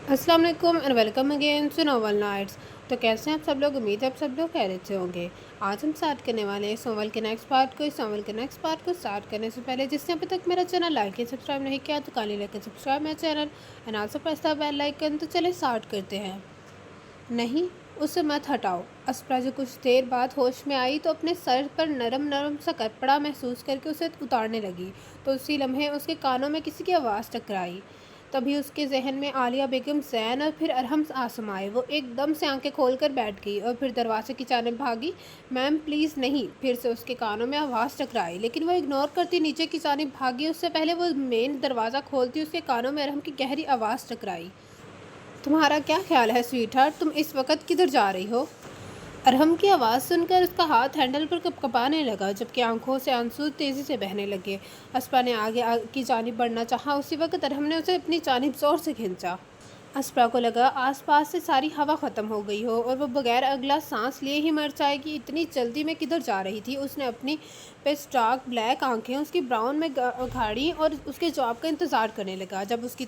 अस्सलाम वालेकुम and welcome again to Novel Nights. तो कैसे हैं आप सब लोग? उम्मीद है आप सब लोग खैरियत से होंगे। आज हम स्टार्ट करने वाले हैं इस नोवेल के नेक्स्ट पार्ट को। इस नोवेल के नेक्स्ट पार्ट को स्टार्ट करने से पहले जिसने अभी तक मेरा चैनल लाइक या सब्सक्राइब नहीं किया तो काइंडली लाइक एंड सब्सक्राइब मेरा channel and also press the bell icon. तो चलिए स्टार्ट करते हैं। नहीं, उसे मत हटाओ। अस्परा जो कुछ देर बाद होश में आई तो अपने सर पर नरम नरम सा कपड़ा महसूस करके उसे उतारने लगी तो उसी लम्हे उसके कानों में किसी की आवाज़ टकराई। तभी उसके जहन में आलिया बेगम, जैन और फिर अरहम आसम आए। वो एकदम से आंखें खोलकर बैठ गई और फिर दरवाजे की जानिब भागी। मैम प्लीज़ नहीं। फिर से उसके कानों में आवाज़ टकराई लेकिन वो इग्नोर करती नीचे की जानिब भागी। उससे पहले वो मेन दरवाज़ा खोलती उसके कानों में अरहम की गहरी आवाज़ टकराई। तुम्हारा क्या ख्याल है स्वीटहार्ट, तुम इस वक्त किधर जा रही हो? अरहम की आवाज़ सुनकर उसका हाथ हैंडल पर कँपाने लगा जबकि आंखों से आंसू तेज़ी से बहने लगे। अस्परा ने आगे की जानिब बढ़ना चाहा। उसी वक्त अरहम ने उसे अपनी जानिब ज़ोर से खींचा। अस्परा को लगा आसपास से सारी हवा ख़त्म हो गई हो और वो बगैर अगला सांस लिए ही मर जाएगी। इतनी जल्दी में किधर जा रही थी? उसने अपनी पे स्टार्क ब्लैक आंखें उसकी ब्राउन में गाड़ी और उसके जवाब का इंतज़ार करने लगा। जब उसकी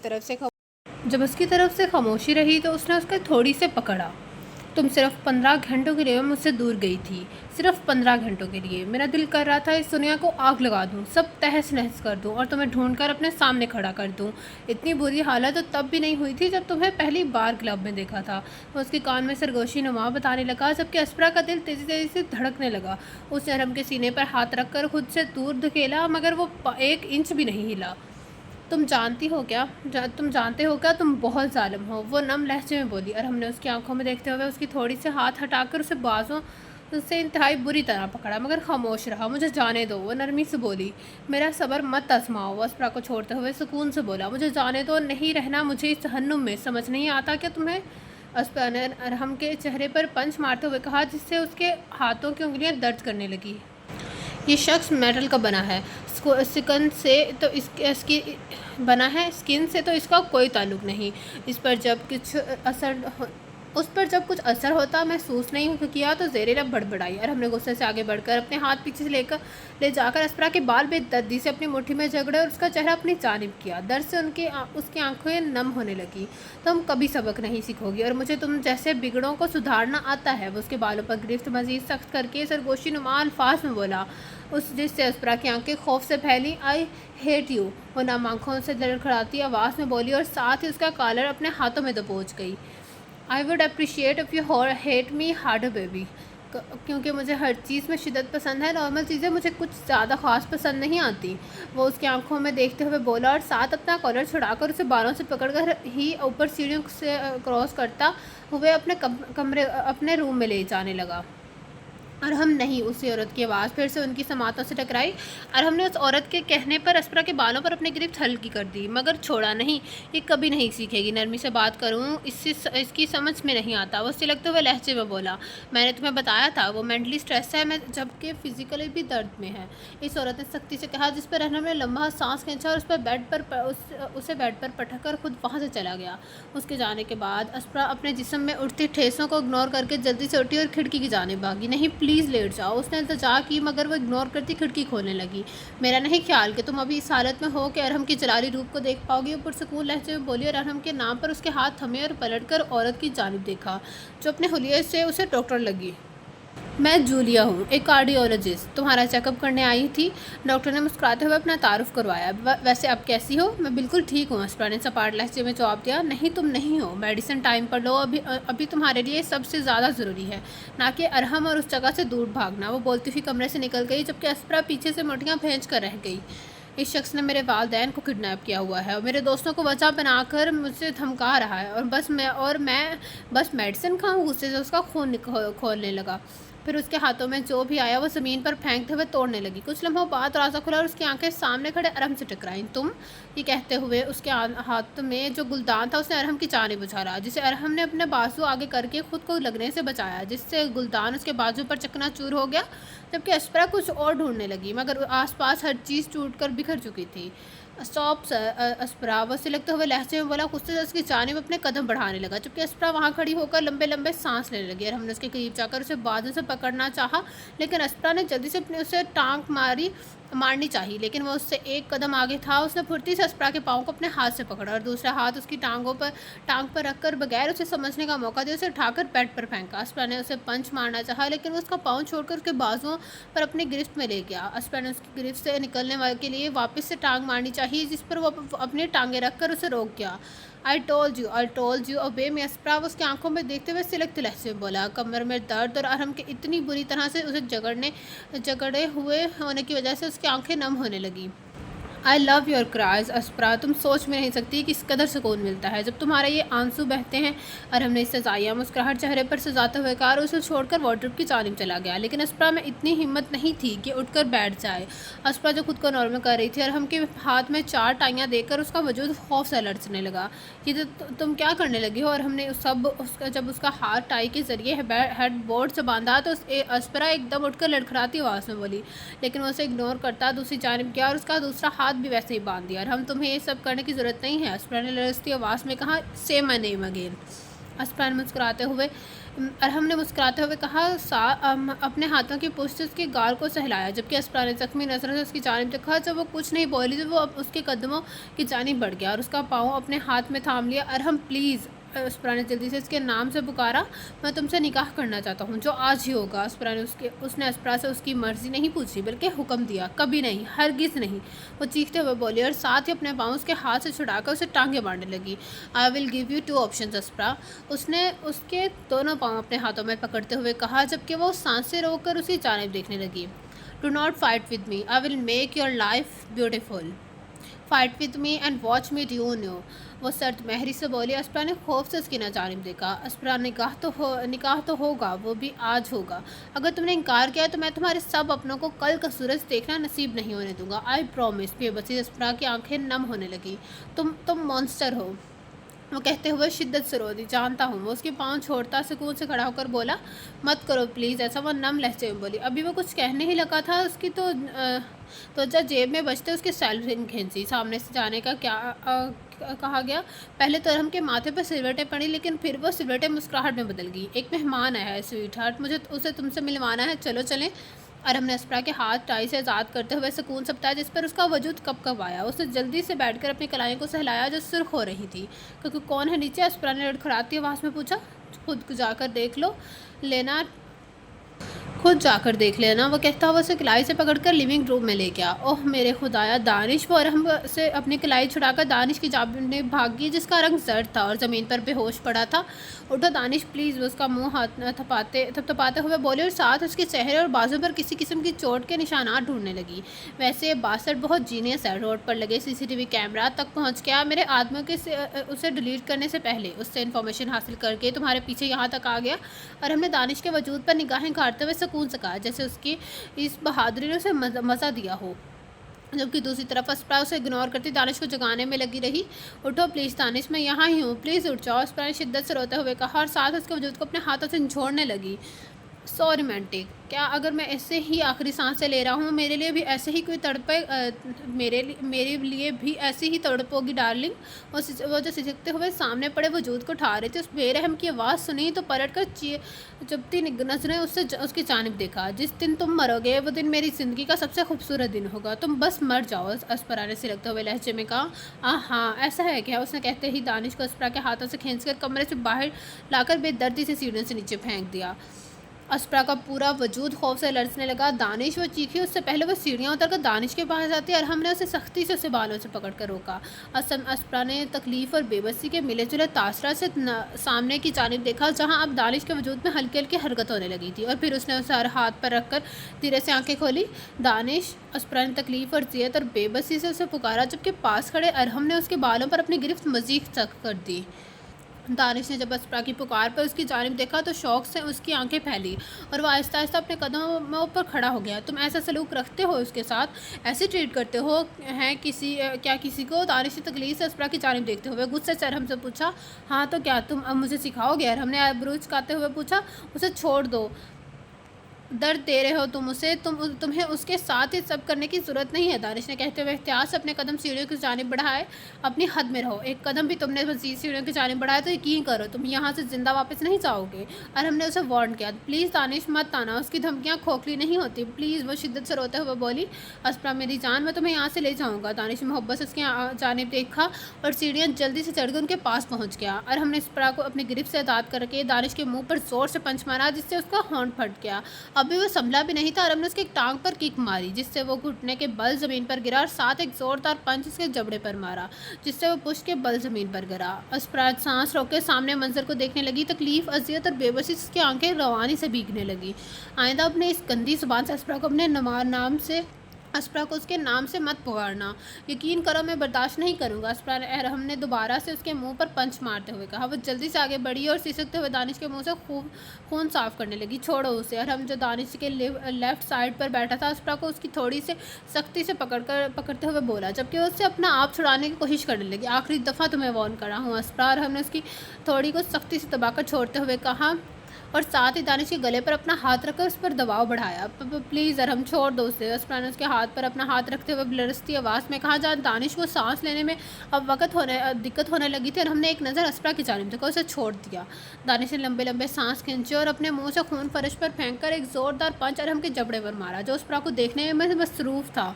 तरफ से खामोशी रही तो उसने उसको थोड़ी से पकड़ा। तुम सिर्फ 15 घंटों के लिए मुझसे दूर गई थी, सिर्फ 15 घंटों के लिए। मेरा दिल कर रहा था इस दुनिया को आग लगा दूं, सब तहस नहस कर दूं और तुम्हें ढूंढकर अपने सामने खड़ा कर दूं। इतनी बुरी हालत तो तब भी नहीं हुई थी जब तुम्हें पहली बार क्लब में देखा था। वो उसके कान में सरगोशी नुमा बताने लगा जबकि अस्परा का दिल तेज़ी तेज़ी से धड़कने लगा। उसने अरहम के सीने पर हाथ रखकर खुद से दूर धकेला मगर वो 1 इंच भी नहीं हिला। तुम जानते हो क्या तुम बहुत जालिम हो, वो नम लहजे में बोली। और हमने उसकी आंखों में देखते हुए उसकी थोड़ी से हाथ हटाकर उसे बाजों से इंतहाई बुरी तरह पकड़ा मगर खामोश रहा। मुझे जाने दो, वो नरमी से बोली। मेरा सब्र मत आजमाओ, वो अस्परा को छोड़ते हुए सुकून से बोला। मुझे जाने दो, नहीं रहना मुझे इस जहन्नुम में। समझ नहीं आता क्या तुम्हें? अस्परा ने अरहम के चेहरे पर पंच मारते हुए कहा जिससे उसके हाथों की उंगलियां दर्द करने लगी। ये शख्स मेटल का बना है, स्किन से तो इसकी बना है, स्किन से तो इसका कोई ताल्लुक़ नहीं। उस पर जब कुछ असर होता महसूस नहीं किया तो ज़ेरेलब बड़बड़ाई। और हमने गुस्से से आगे बढ़कर अपने हाथ पीछे से ले जाकर अस्परा के बाल बेदर्दी से अपनी मुट्ठी में जकड़े और उसका चेहरा अपनी जानिब किया। दर्द से उसकी आंखें नम होने लगी। तुम कभी सबक नहीं सीखोगी और मुझे तुम जैसे बिगड़ों को सुधारना आता है। वो उसके बालों पर गिरफ्त मज़ीद सख्त करके सरगोशी नुमा अल्फाज में बोला, जिससे अस्परा की आंखें खौफ से फैली। आई हेट यू, वो नम आंखों से लड़खड़ाती आवाज़ में बोली और साथ ही उसका कॉलर अपने हाथों में दबोच गई। I would appreciate if you hate me harder baby, क्योंकि मुझे हर चीज़ में शिद्दत पसंद है, नॉर्मल चीज़ें मुझे कुछ ज़्यादा ख़ास पसंद नहीं आती। वो उसकी आंखों में देखते हुए बोला और साथ अपना कॉलर छुड़ाकर उसे बालों से पकड़कर ही ऊपर सीढ़ियों से क्रॉस करता हुए अपने रूम में ले जाने लगा। और हम नहीं, उसी औरत की आवाज़ फिर से उनकी समातों से टकराई। और हमने उस औरत के कहने पर अस्परा के बालों पर अपनी गिरफ्त हल्की कर दी मगर छोड़ा नहीं। ये कभी नहीं सीखेगी। नरमी से बात करूं इसकी समझ में नहीं आता। वो सिलकते हुए लहजे में बोला, मैंने तुम्हें बताया था वो मेंटली स्ट्रेस है, मैं जबकि फिजिकली भी दर्द में है। इस औरत ने सख्ती से कहा जिस पर अरहम ने लम्बा सांस खींचा और उसे बेड पर पटक कर खुद वहाँ से चला गया। उसके जाने के बाद अस्परा अपने जिस्म में उठती ठेसों को इग्नोर करके जल्दी से उठी और खिड़की की जानिब भागी। नहीं प्लीज़ लेट जाओ, उसने इल्तिजा की मगर वो इग्नोर करती खिड़की खोलने लगी। मेरा नहीं ख्याल कि तुम अभी इस हालत में हो कि अरहम की जलाली रूप को देख पाओगी, ऊपर सुकून लहजे में बोली। और अरहम के नाम पर उसके हाथ थमे और पलटकर औरत की जानिब देखा जो अपने हुलिये से उसे डॉक्टर लगी। मैं जूलिया हूँ, एक कार्डियोलॉजिस्ट, तुम्हारा चेकअप करने आई थी। डॉक्टर ने मुस्कुराते हुए अपना तारुफ करवाया। वैसे अब कैसी हो? मैं बिल्कुल ठीक हूँ, अस्परा ने सपाट लहजे में जवाब दिया। नहीं तुम नहीं हो, मेडिसिन टाइम पर लो, अभी तुम्हारे लिए सबसे ज़्यादा ज़रूरी है, ना कि अरहम और उस जगह से दूर भागना। वो बोलती हुई कमरे से निकल गई जबकि अस्परा पीछे से मुठियाँ भींच कर रह गई। इस शख्स ने मेरे वालिदैन को किडनैप किया हुआ है और मेरे दोस्तों को वजह बनाकर मुझसे धमका रहा है और मैं बस मेडिसिन खाऊं। गुस्से से उसका खून खोलने लगा। फिर उसके हाथों में जो भी आया वो ज़मीन पर फेंकते हुए तोड़ने लगी। कुछ लम्हों बाद दरवाज़ा खुला और उसकी आंखें सामने खड़े अरहम से टकराईं। तुम, ये कहते हुए उसके हाथ में जो गुलदान था उसने अरहम की जानिब उछाला जिसे अरहम ने अपने बाजू आगे करके खुद को लगने से बचाया जिससे गुलदान उसके बाजू पर चकनाचूर हो गया। जबकि अस्परा कुछ और ढूंढने लगी मगर आसपास हर चीज़ टूटकर बिखर चुकी थी। स्टॉप अस्परा, वो सिलकते हुए लहजे में बोला। गुस्से से उसकी जानिब अपने कदम बढ़ाने लगा जबकि अस्परा वहाँ खड़ी होकर लंबे लंबे सांस लेने लगी। और हमने उसके करीब जाकर उसे बाजू से पकड़ना चाहा लेकिन अस्परा ने जल्दी से अपने उसे टांग मारी मारनी चाहिए, लेकिन वो उससे एक कदम आगे था। उसने फुर्ती से अस्परा के पाँव को अपने हाथ से पकड़ा और दूसरा हाथ उसकी टांग पर रखकर बगैर उसे समझने का मौका दिया उसे उठाकर बेड पर फेंका। अस्परा ने उसे पंच मारना चाहा, लेकिन वो उसका पाँव छोड़कर उसके बाजुओं पर अपनी गिरफ्त में ले गया। अस्परा ने उसकी गिरफ्त से निकलने वाले के लिए वापस से टांग मारनी चाहिए, जिस पर वो अपनी टांगें रखकर उसे रोक गया। आई टोल्ड यू ओबे मी। अस्परा उसकी आंखों में देखते हुए सिलकते लहजे में बोला। कमर में दर्द और अरहम के इतनी बुरी तरह से उसे झगड़े हुए होने की वजह से उसकी आंखें नम होने लगी। आई लव योर क्राइज अस्परा, तुम सोच में नहीं सकती किस कदर सुकून मिलता है जब तुम्हारे ये आंसू बहते हैं। और हमने इससे सजाया मुस्कुराहट चेहरे पर सजाते हुए कहा, उसे छोड़कर वार्डरोब की जानिब चला गया। लेकिन अस्परा में इतनी हिम्मत नहीं थी कि उठकर बैठ जाए। अस्परा जो खुद को नॉर्मल कर रही थी और हम के हाथ में 4 टाइयाँ देकर उसका वजूद खौफ से लड़ने लगा। ये तो तुम क्या करने लगी हो? और हमने जब उसका हाथ टाई के जरिए हेड बोर्ड से बांधा तो अस्परा एकदम उठकर लड़खड़ाती आवाज़ में बोली, लेकिन वो उसे इग्नोर करता दूसरी जानिब गया और उसका दूसरा हाथ भी वैसे ही बांध दिया। और हम तुम्हें ये सब करने की ज़रूरत नहीं है, अस्परा ने लड़ती आवाज़ में कहा। से माय नेम अगेन। अस्परा ने मुस्कुराते हुए और हमने मुस्कुराते हुए कहा। अपने हाथों की पुष्ट से उसके गाल को सहलाया, जबकि अस्परा ने जख्मी नजरों से उसकी जानिब देखा। जब वो कुछ नहीं बोली तो वो उसके कदमों की जानिब बढ़ गया और उसका पाँव अपने हाथ में थाम लिया। और हम प्लीज़, अस्परा ने जल्दी से इसके नाम से पुकारा, मैं तुमसे निकाह करना चाहता हूँ, जो आज ही होगा। अस्परा ने उसने अस्परा से उसकी मर्जी नहीं पूछी बल्कि हुक्म दिया। कभी नहीं, हरगिज़ नहीं, वो चीखते हुए बोली और साथ ही अपने पाँव उसके हाथ से छुड़ाकर उसे टांगे मारने लगी। I will give you 2 options Aspara, उसने उसके दोनों पाँव अपने हाथों में पकड़ते हुए कहा, जबकि वो सांसें रोककर उसी जानिब देखने लगी। Do not fight with me, I will make your life beautiful. Fight with me and watch me do no, वो सर्द महरी से बोली। अस्परा ने खौफ से उसकी जानिब देखा। अस्परा, निकाह तो होगा, वो भी आज होगा। अगर तुमने इनकार किया तो मैं तुम्हारे सब अपनों को कल का सूरज देखना नसीब नहीं होने दूंगा। I promise. बेबसी अस्परा की आंखें नम होने लगी। तुम मॉन्स्टर हो, वो कहते हुए शिद्दत से रो दी। जानता हूँ, वो उसके पाँव छोड़ता सुकून से खड़ा होकर बोला। मत करो प्लीज़ ऐसा, वो नम लहजे में बोली। अभी वो कुछ कहने ही लगा था उसकी तो जब जेब में बचते उसके सेल रिंग खींची। सामने से जाने का क्या कहा गया। पहले तो हम के माथे पर सिलवटें पड़ी, लेकिन फिर वो सिलवटें मुस्कुराहट में बदल गई। एक मेहमान आया है स्वीट हार्ट, मुझे उसे तुमसे मिलवाना है, चलो चलें। और हमने अस्परा के हाथ टाई से आज़ाद करते हुए सुकून से बताया, जिस पर उसका वजूद कब कब आया। उसने जल्दी से बैठकर अपनी कलाइयों को सहलाया जो सुर्ख हो रही थी। क्योंकि कौन है नीचे? अस्परा ने लड़खड़ाती आवाज़ में पूछा। खुद जाकर देख लो लेना, खुद जाकर देख लेना, वो कहता हुआ उसे कलाई से पकड़कर लिविंग रूम में ले गया। ओह मेरे खुदाया, दानिश! वो हम से अपनी कलाई छुड़ाकर दानिश की जानिब भागी, जिसका रंग जर्द था और ज़मीन पर बेहोश पड़ा था। उठो दानिश प्लीज़, वो उसका मुंह हाथ थपथपाते हुए बोले और साथ उसके चेहरे और बाजू पर किसी किस्म की चोट के निशानात ढूंढने लगी। वैसे बासठ बहुत जीनियस है, रोड पर लगे CCTV कैमरा तक पहुँच गया। मेरे आदमियों के उसे डिलीट करने से पहले उससे इन्फॉर्मेशन हासिल करके तुम्हारे पीछे यहाँ तक आ गया। और हमने दानिश के वजूद पर निगाहें काटते हुए सुकून से कहा, जैसे उसकी इस बहादुरी ने उसे मज़ा दिया हो। जबकि दूसरी तरफ अस्परा उसे इग्नोर करती दानिश को जगाने में लगी रही। उठो प्लीज़ दानिश, मैं यहाँ ही हूँ, प्लीज़ उठ जाओ, अस्परा ने शिद्दत से रोते हुए कहा और साथ उसके वजूद को अपने हाथों से निचोड़ने लगी। सो रोमांटिक, क्या अगर मैं ऐसे ही आखिरी सांसें ले रहा हूँ मेरे लिए भी ऐसे ही कोई तड़पे, मेरे लिए भी ऐसी ही तड़पोगी डार्लिंग। वो जो सिसकते हुए सामने पड़े वजूद को उठा रहे थे, उस बेरहम की आवाज़ सुनी तो पलट कर चुपती नजरें उसकी जानिब देखा। जिस दिन तुम मरोगे वो दिन मेरी ज़िंदगी का सबसे खूबसूरत दिन होगा, तुम बस मर जाओ, अस्परा ने सिलकते हुए लहजे में कहा। हाँ ऐसा है क्या? उसने कहते ही दानिश को अस्परा के हाथों से खींचकर कमरे से बाहर लाकर बेदर्दी से सीढ़ियों से नीचे फेंक दिया। अस्परा का पूरा वजूद खौफ से लड़ने लगा। दानिश, वो चीखी, उससे पहले वो सीढ़ियाँ उतर कर दानिश के पास जाती और हमने उसे सख्ती से उसे बालों से पकड़ कर रोका। अस्परा ने तकलीफ़ और बेबसी के मिले जुले तासरा से सामने की जानिब देखा, जहाँ अब दानिश के वजूद में हल्की हल्की हरकत होने लगी थी। और फिर उसने उसे हर हाथ पर रख कर धीरे से आंखें खोली। दानिश, अस्परा ने तकलीफ़ और जियत और बेबसी से उसे पुकारा, जबकि पास खड़े अरहम ने उसके बालों पर अपनी गिरफ्त मज़ीद सख्त कर दी। दानिश ने जब अस्परा की पुकार पर उसकी जानिब देखा तो शौक से उसकी आंखें फैली और वह आहिस्ता आहिस्ता अपने कदमों में ऊपर खड़ा हो गया। तुम ऐसा सलूक रखते हो उसके साथ? ऐसे ट्रीट करते हो हैं क्या किसी को? दानिश ने तकलीफ से अस्परा की जानिब देखते हुए गुस्से से अरहम से पूछा। हाँ तो क्या तुम अब मुझे सिखाओगे? अरहम ने आबरू चुकाते हुए पूछा। उसे छोड़ दो, درد دے رہے ہو تم اسے، تمہیں اس کے ساتھ یہ سب کرنے کی ضرورت نہیں ہے، دانش نے کہتے ہوئے احتیاط سے اپنے قدم سیڑھیوں کی جانب بڑھائے۔ اپنی حد میں رہو، ایک قدم بھی تم نے مزید سیڑھیوں کی جانب بڑھایا تو یقین کرو تم یہاں سے زندہ واپس نہیں جاؤ گے۔ اور ہم نے اسے وارن کیا، پلیز دانش مت آنا، اس کی دھمکیاں کھوکھلی نہیں ہوتی، پلیز، وہ شدت سے روتے ہوئے بولی۔ اسپرا میری جان، میں تمہیں یہاں سے لے جاؤں گا۔ دانش نے محبت سے اس کی جانب دیکھا اور سیڑھیاں جلدی سے چڑھ کے ان کے پاس پہنچ گیا، اور ہم نے اسپرا کو اپنی گرفت سے آزاد کر کے دانش کے منہ پر زور سے پنچ مارا جس سے اس کا ہونٹ پھٹ گیا۔ ابھی وہ سنبھلا بھی نہیں تھا اور ہم نے اس کی ایک ٹانگ پر کک ماری جس سے وہ گھٹنے کے بل زمین پر گرا، اور ساتھ ایک زوردار پنچ اس کے جبڑے پر مارا جس سے وہ پشت کے بل زمین پر گرا۔ اسپرا سانس روک کے سامنے منظر کو دیکھنے لگی، تکلیف، اذیت اور بے بسی سے اس کی آنکھیں روانی سے بھیگنے لگی۔ آئندہ اپنے اس گندی زبان سے اسپرا کو اس کے نام سے مت پکارنا، یقین کرو میں برداشت نہیں کروں گا۔ اسپرا نے ہم نے دوبارہ سے اس کے منہ پر پنچ مارتے ہوئے کہا۔ وہ جلدی سے آگے بڑھی اور سسکتے ہوئے دانش کے منہ سے خون صاف کرنے لگی۔ چھوڑو اسے۔ اور ہم جو دانش کے لیفٹ سائڈ پر بیٹھا تھا، اسپرا کو اس کی تھوڑی سے سختی سے پکڑتے ہوئے بولا، جبکہ وہ اس سے اپنا آپ چھڑانے کی کوشش کرنے لگی۔ آخری دفعہ تمہیں وارن کر رہا ہوں اسپرا۔ اور ہم نے اس کی تھوڑی کو سختی سے دبا کر چھوڑتے ہوئے کہا، اور ساتھ ہی دانش کے گلے پر اپنا ہاتھ رکھ کر اس پر دباؤ بڑھایا۔ پلیز ارحم، چھوڑ دو اسے۔ اسپرا نے اس کے ہاتھ پر اپنا ہاتھ رکھتے ہوئے لرزتی آواز میں کہا۔ جہاں دانش کو سانس لینے میں اب دقت ہونے لگی تھی، اور ہم نے ایک نظر اسپرا کی جانب دیکھا، اسے چھوڑ دیا۔ دانش نے لمبے لمبے سانس کھینچے اور اپنے منہ سے خون فرش پر پھینک کر ایک زوردار پنچ ارحم کے جبڑے پر مارا جو اسپرا کو دیکھنے میں مصروف تھا۔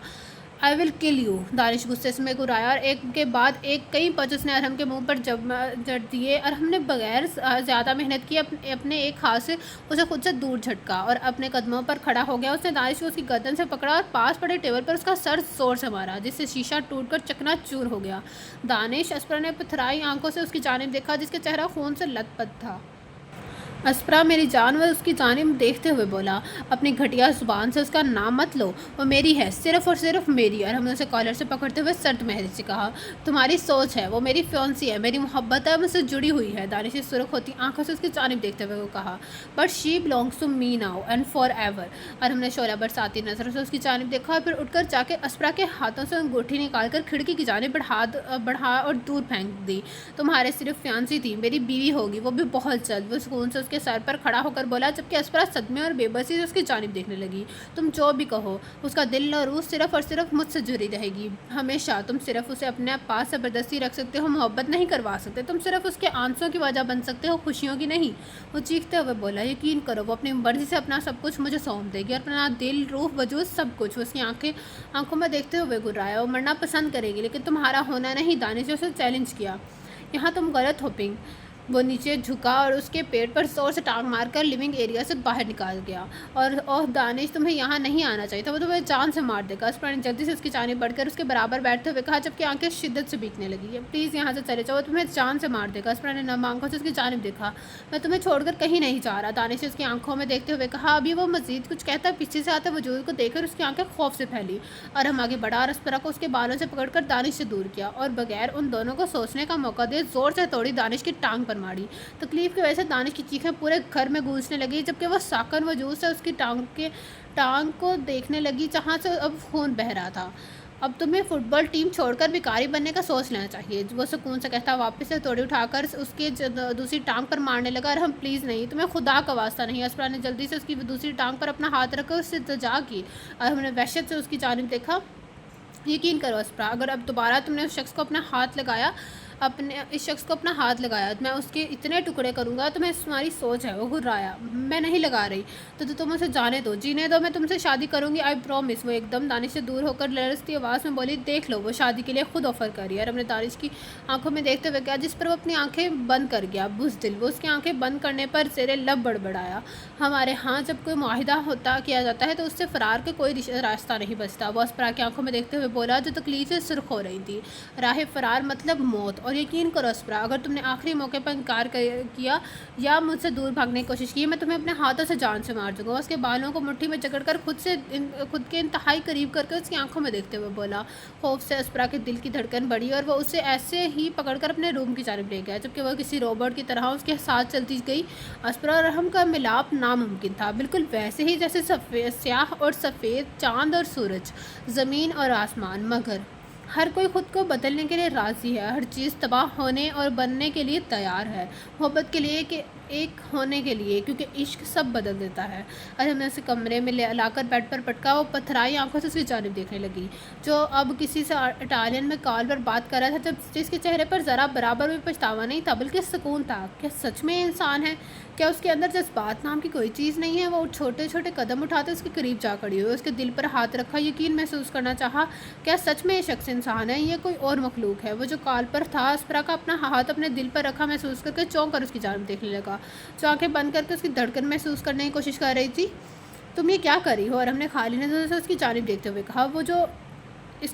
آئی ول کل یو، دانش غصے سے میں گرایا، اور ایک کے بعد ایک کئی پنچ اس نے ارحم کے منہ پر جڑ دیے، اور ہم نے بغیر زیادہ محنت کیے اپنے ایک ہاتھ سے اسے خود سے دور جھٹکا اور اپنے قدموں پر کھڑا ہو گیا۔ اس نے دانش کو اس کی گردن سے پکڑا اور پاس پڑے ٹیبل پر اس کا سر زور سے مارا جس سے شیشہ ٹوٹ کر چکنا چور ہو گیا۔ دانش، اسپرا نے پتھرائی آنکھوں سے اس کی جانب دیکھا جس کا چہرہ خون سے لت پت تھا۔ اسپرا میری جان، وہ اس کی جانب دیکھتے ہوئے بولا، اپنی گھٹیا زبان سے اس کا نام مت لو، وہ میری ہے، صرف اور صرف میری۔ اور ہم نے اسے کالر سے پکڑتے ہوئے سرد مہری سے کہا، تمہاری سوچ ہے، وہ میری فیونسی ہے، میری محبت ہے، مجھ سے جڑی ہوئی ہے۔ دانش نے سرخ ہوتی آنکھوں سے اس کی جانب دیکھتے ہوئے کہا، but she belongs to me now and forever ایور۔ اور ہم نے شعلہ برساتی نظروں سے اس کی جانب دیکھا اور پھر اٹھ کر جا کے اسپرا کے ہاتھوں سے انگوٹھی نکال کر کھڑکی کی جانب بڑھا اور دور پھینک دی۔ تمہارے صرف فیونسی تھی، میری بیوی ہوگی، وہ بھی بہت جلد۔ وہ سکون سے اس کے سر پر کھڑا ہو کر بولا، جبکہ اسپرا صدمے اور بے بسی سے اس کی جانب دیکھنے لگی۔ تم جو بھی کہو، اس کا دل اور روح صرف اور صرف مجھ سے جڑی رہے گی ہمیشہ۔ تم صرف اسے اپنے پاس زبردستی رکھ سکتے ہو، محبت نہیں کروا سکتے، تم صرف اس کے آنسوں کی وجہ بن سکتے ہو، خوشیوں کی نہیں۔ وہ چیختے ہوئے بولا، یقین کرو وہ اپنی مرضی سے اپنا سب کچھ مجھے سونپ دے گی، اور اپنا دل، روح، وجود، سب کچھ۔ وہ اس کی آنکھوں میں دیکھتے ہوئے گرایا، وہ مرنا پسند کرے گی لیکن تمہارا ہونا نہیں۔ دانش نے اسے چیلنج کیا، یہاں تم غلط ہو پنگ۔ وہ نیچے جھکا اور اس کے پیٹ پر زور سے ٹانگ مار کر لیونگ ایریا سے باہر نکال گیا۔ اور دانش، تمہیں یہاں نہیں آنا چاہیے تھا، وہ تمہیں جان سے مار دے گا۔ اسپرا نے جلدی سے اس کی جانب بڑھ کر اس کے برابر بیٹھتے ہوئے کہا، جبکہ آنکھیں شدت سے بھیگنے لگی، پلیز یہاں سے چلے جاؤ، وہ تمہیں جان سے مار دے گا۔ اسپرا نے نم آنکھوں سے اس کی جانب دیکھا، میں تمہیں چھوڑ کر کہیں نہیں جا رہا۔ دانش نے اس کی آنکھوں میں دیکھتے ہوئے کہا۔ ابھی وہ مزید کچھ کہتا، پیچھے سے آتے وجود کو دیکھ کر اس کی آنکھیں خوف سے پھیلی، اور ہم آگے بڑھا اور اسپرا کو اس کے بالوں سے پکڑ کر دانش سے دور کیا، اور بغیر ان دونوں کو سوچنے کا موقع دے زور سے توڑی دانش کی ٹانگ پر ماری۔ تکلیف کی وجہ سے دانش کی چیخیں پورے گھر میں گونجنے لگی، جبکہ وہ ساکن وجود سے اس کی ٹانگ کو دیکھنے لگی جہاں سے اب خون بہہ رہا تھا۔ اب تمہیں فٹ بال ٹیم چھوڑ کر بھکاری بننے کا سوچ لینا چاہیے، وہ سکون سے کہتا واپس سے توڑی اٹھا کر اس کے دوسری ٹانگ پر مارنے لگا۔ اور ہم، پلیز نہیں، تمہیں خدا کا واسطہ نہیں۔ اسپرا نے جلدی سے اس کی دوسری ٹانگ پر اپنا ہاتھ رکھ کر اس سے التجا کی، اور ہم نے وحشت سے اس کی جانب دیکھا، یقین کرو اسپرا، اگر اب دوبارہ تم نے اس شخص کو اپنا ہاتھ لگایا میں اس کے اتنے ٹکڑے کروں گا۔ تمہاری سوچ ہے، وہ گھرایا، میں نہیں لگا رہی، تو تم اسے جانے دو، جینے دو، میں تم سے شادی کروں گی، آئی پرومس۔ وہ ایک دم دانش سے دور ہو کر لرزتی آواز میں بولی، دیکھ لو، وہ شادی کے لیے خود آفر کر رہی ہے۔ اور ہم نے دانش کی آنکھوں میں دیکھتے ہوئے کہا، جس پر وہ اپنی آنکھیں بند کر گیا، بزدل۔ وہ اس کی آنکھیں بند کرنے پر زیر لب بڑبڑایا، ہمارے ہاں جب کوئی معاہدہ کیا جاتا ہے تو اس سے فرار کا کوئی راستہ نہیں بچتا۔ وہ اسپرا کی آنکھوں میں دیکھتے ہوئے بولا، جو تکلیف سے سرخ ہو رہی تھی، راہ فرار مطلب موت۔ اور یقین کرو اسپرا، اگر تم نے آخری موقع پر انکار کیا یا مجھ سے دور بھاگنے کی کوشش کی، میں تمہیں اپنے ہاتھوں سے جان سے مار دوں گا۔ اس کے بالوں کو مٹھی میں جکڑ کر خود کے انتہائی قریب کر کے اس کی آنکھوں میں دیکھتے ہوئے بولا۔ خوف سے اسپرا کے دل کی دھڑکن بڑھی اور وہ اسے ایسے ہی پکڑ کر اپنے روم کی جانب لے گیا، جبکہ وہ کسی روبوٹ کی طرح اس کے ساتھ چلتی گئی۔ اسپرا اور ارحم کا ملاپ ناممکن تھا، بالکل ویسے ہی جیسے سیاہ اور سفید چاند اور سورج، زمین اور آسمان، مگر ہر کوئی خود کو بدلنے کے لیے راضی ہے، ہر چیز تباہ ہونے اور بننے کے لیے تیار ہے، محبت کے لیے کہ ایک ہونے کے لیے، کیونکہ عشق سب بدل دیتا ہے۔ اور ہم نے اسے کمرے میں لا کر بیڈ پر پٹکا، وہ پتھرائی آنکھوں سے اس کی جانب دیکھنے لگی، جو اب کسی سے اٹالین میں کال پر بات کر رہا تھا، جس کے چہرے پر ذرا برابر بھی پچھتاوا نہیں تھا بلکہ سکون تھا۔ کیا سچ میں یہ انسان ہے؟ کیا اس کے اندر جذبات نام کی کوئی چیز نہیں ہے؟ وہ چھوٹے چھوٹے قدم اٹھاتے اس کے قریب جا کھڑی ہوئی، اس کے دل پر ہاتھ رکھا، یقین محسوس کرنا چاہا۔ کیا سچ میں یہ شخص انسان ہے؟ یہ کوئی اور مخلوق ہے؟ وہ جو کال پر تھا، اسپرا کا اپنا ہاتھ اپنے دل پر رکھا محسوس کر کے چونک کر اس کی جانب دیکھنے لگا، جو آنکھیں بند کر کے اس کی دھڑکن محسوس کرنے کی کوشش کر رہی تھی۔ تم یہ کیا کر رہی ہو؟ اور ہم نے خالی نظر سے اس کی جانب دیکھتے ہوئے کہا۔ وہ جو اس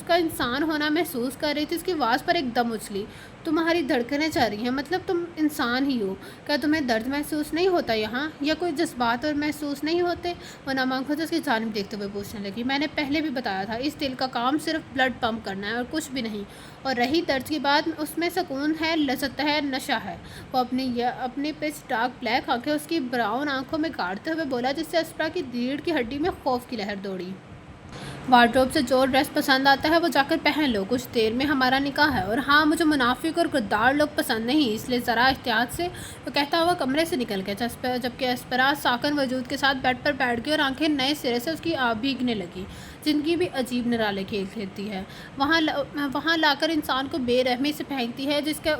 کا انسان ہونا محسوس کر رہی تھی، اس کی آواز پر ایک دم اچھلی۔ تمہاری دھڑکنیں چل رہی ہیں، مطلب تم انسان ہی ہو؟ کیا تمہیں درد محسوس نہیں ہوتا یہاں؟ یا کوئی جذبات اور محسوس نہیں ہوتے؟ وہ نام آنکھوں سے اس کی جانب دیکھتے ہوئے پوچھنے لگی۔ میں نے پہلے بھی بتایا تھا، اس دل کا کام صرف بلڈ پمپ کرنا ہے اور کچھ بھی نہیں۔ اور رہی درد کی بات، اس میں سکون ہے، لذت ہے، نشہ ہے۔ وہ اپنی پچ ڈارک بلیک آنکھیں اس کی براؤن آنکھوں میں گاڑتے ہوئے بولا، جس سے اسپرا کی ریڑھ کی ہڈی میں خوف کی لہر دوڑی۔ وارڈروب سے جو ڈریس پسند آتا ہے وہ جا کر پہن لو، کچھ دیر میں ہمارا نکاح ہے، اور ہاں، مجھے منافق اور غدار لوگ پسند نہیں، اس لیے ذرا احتیاط سے۔ وہ کہتا ہوا کمرے سے نکل گیا، جبکہ اسپرا ساکن وجود کے ساتھ بیڈ پر بیٹھ گئی اور آنکھیں نئے سرے سے اس کی بھیگنے لگیں۔ زندگی بھی عجیب نرالے کھیل کھیلتی ہے، وہاں لا کر انسان کو بے رحمی سے پھینکتی ہے، جس کا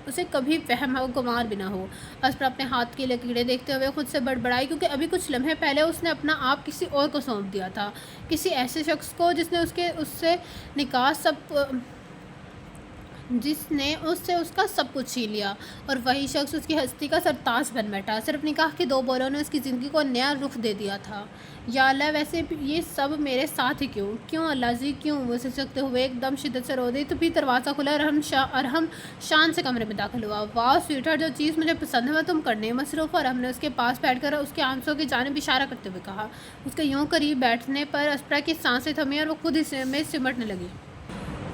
اسے کبھی وہم و گمان بھی نہ ہو۔ اسپرا اپنے ہاتھ کی لکیریں دیکھتے ہوئے خود سے بڑبڑائی، کیونکہ ابھی کچھ لمحے پہلے اس نے اپنا آپ کسی اور کو سونپ دیا تھا، کسی ایسے شخص کو جس نے اس سے اس کا سب کچھ چھین لیا، اور وہی شخص اس کی ہستی کا سرتاج بن بیٹھا۔ صرف نکاح کے 2 بولوں نے اس کی زندگی کو نیا رخ دے دیا تھا۔ یا اللہ، ویسے یہ سب میرے ساتھ ہی کیوں اللہ جی، کیوں؟ وہ سسکتے ہوئے ایک دم شدت سے رو دی، تو بھی دروازہ کھلا اور ہم شان سے کمرے میں داخل ہوا۔ واہ سویٹ ہارٹ، جو چیز مجھے پسند ہے وہ تم کرنے میں مصروف ہو۔ اور ہم نے اس کے پاس بیٹھ کر اس کے آنسوں کی جانب اشارہ کرتے ہوئے کہا۔ اس کے یوں قریب بیٹھنے پر اسپرا کی سانسیں تھمی اور وہ خود ہی میں سمٹنے لگی،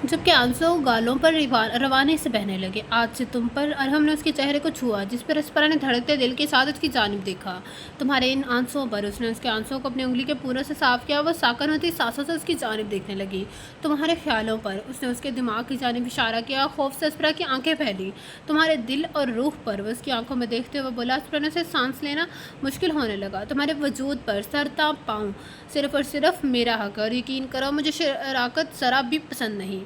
جبکہ آنسو گالوں پر روانی سے بہنے لگے۔ آج سے تم پر، اور ہم نے اس کے چہرے کو چھوا، جس پر اسپرا نے دھڑکتے دل کے ساتھ اس کی جانب دیکھا۔ تمہارے ان آنسوؤں پر۔ اس نے اس کے آنسوؤں کو اپنی انگلی کے پورے سے صاف کیا، وہ ساکن ہوتی سانسوں سے اس کی جانب دیکھنے لگی۔ تمہارے خیالوں پر۔ اس نے اس کے دماغ کی جانب اشارہ کیا۔ خوف سے اسپرا کی آنکھیں پھیلی۔ تمہارے دل اور روح پر۔ وہ اس کی آنکھوں میں دیکھتے ہوئے بولا۔ اسپرا نے اسے سانس لینا مشکل ہونے لگا۔ تمہارے وجود پر، سر تا پاؤں، صرف اور صرف میرا حق ہے، اور یقین کرو مجھے شراکت ذرا بھی پسند نہیں۔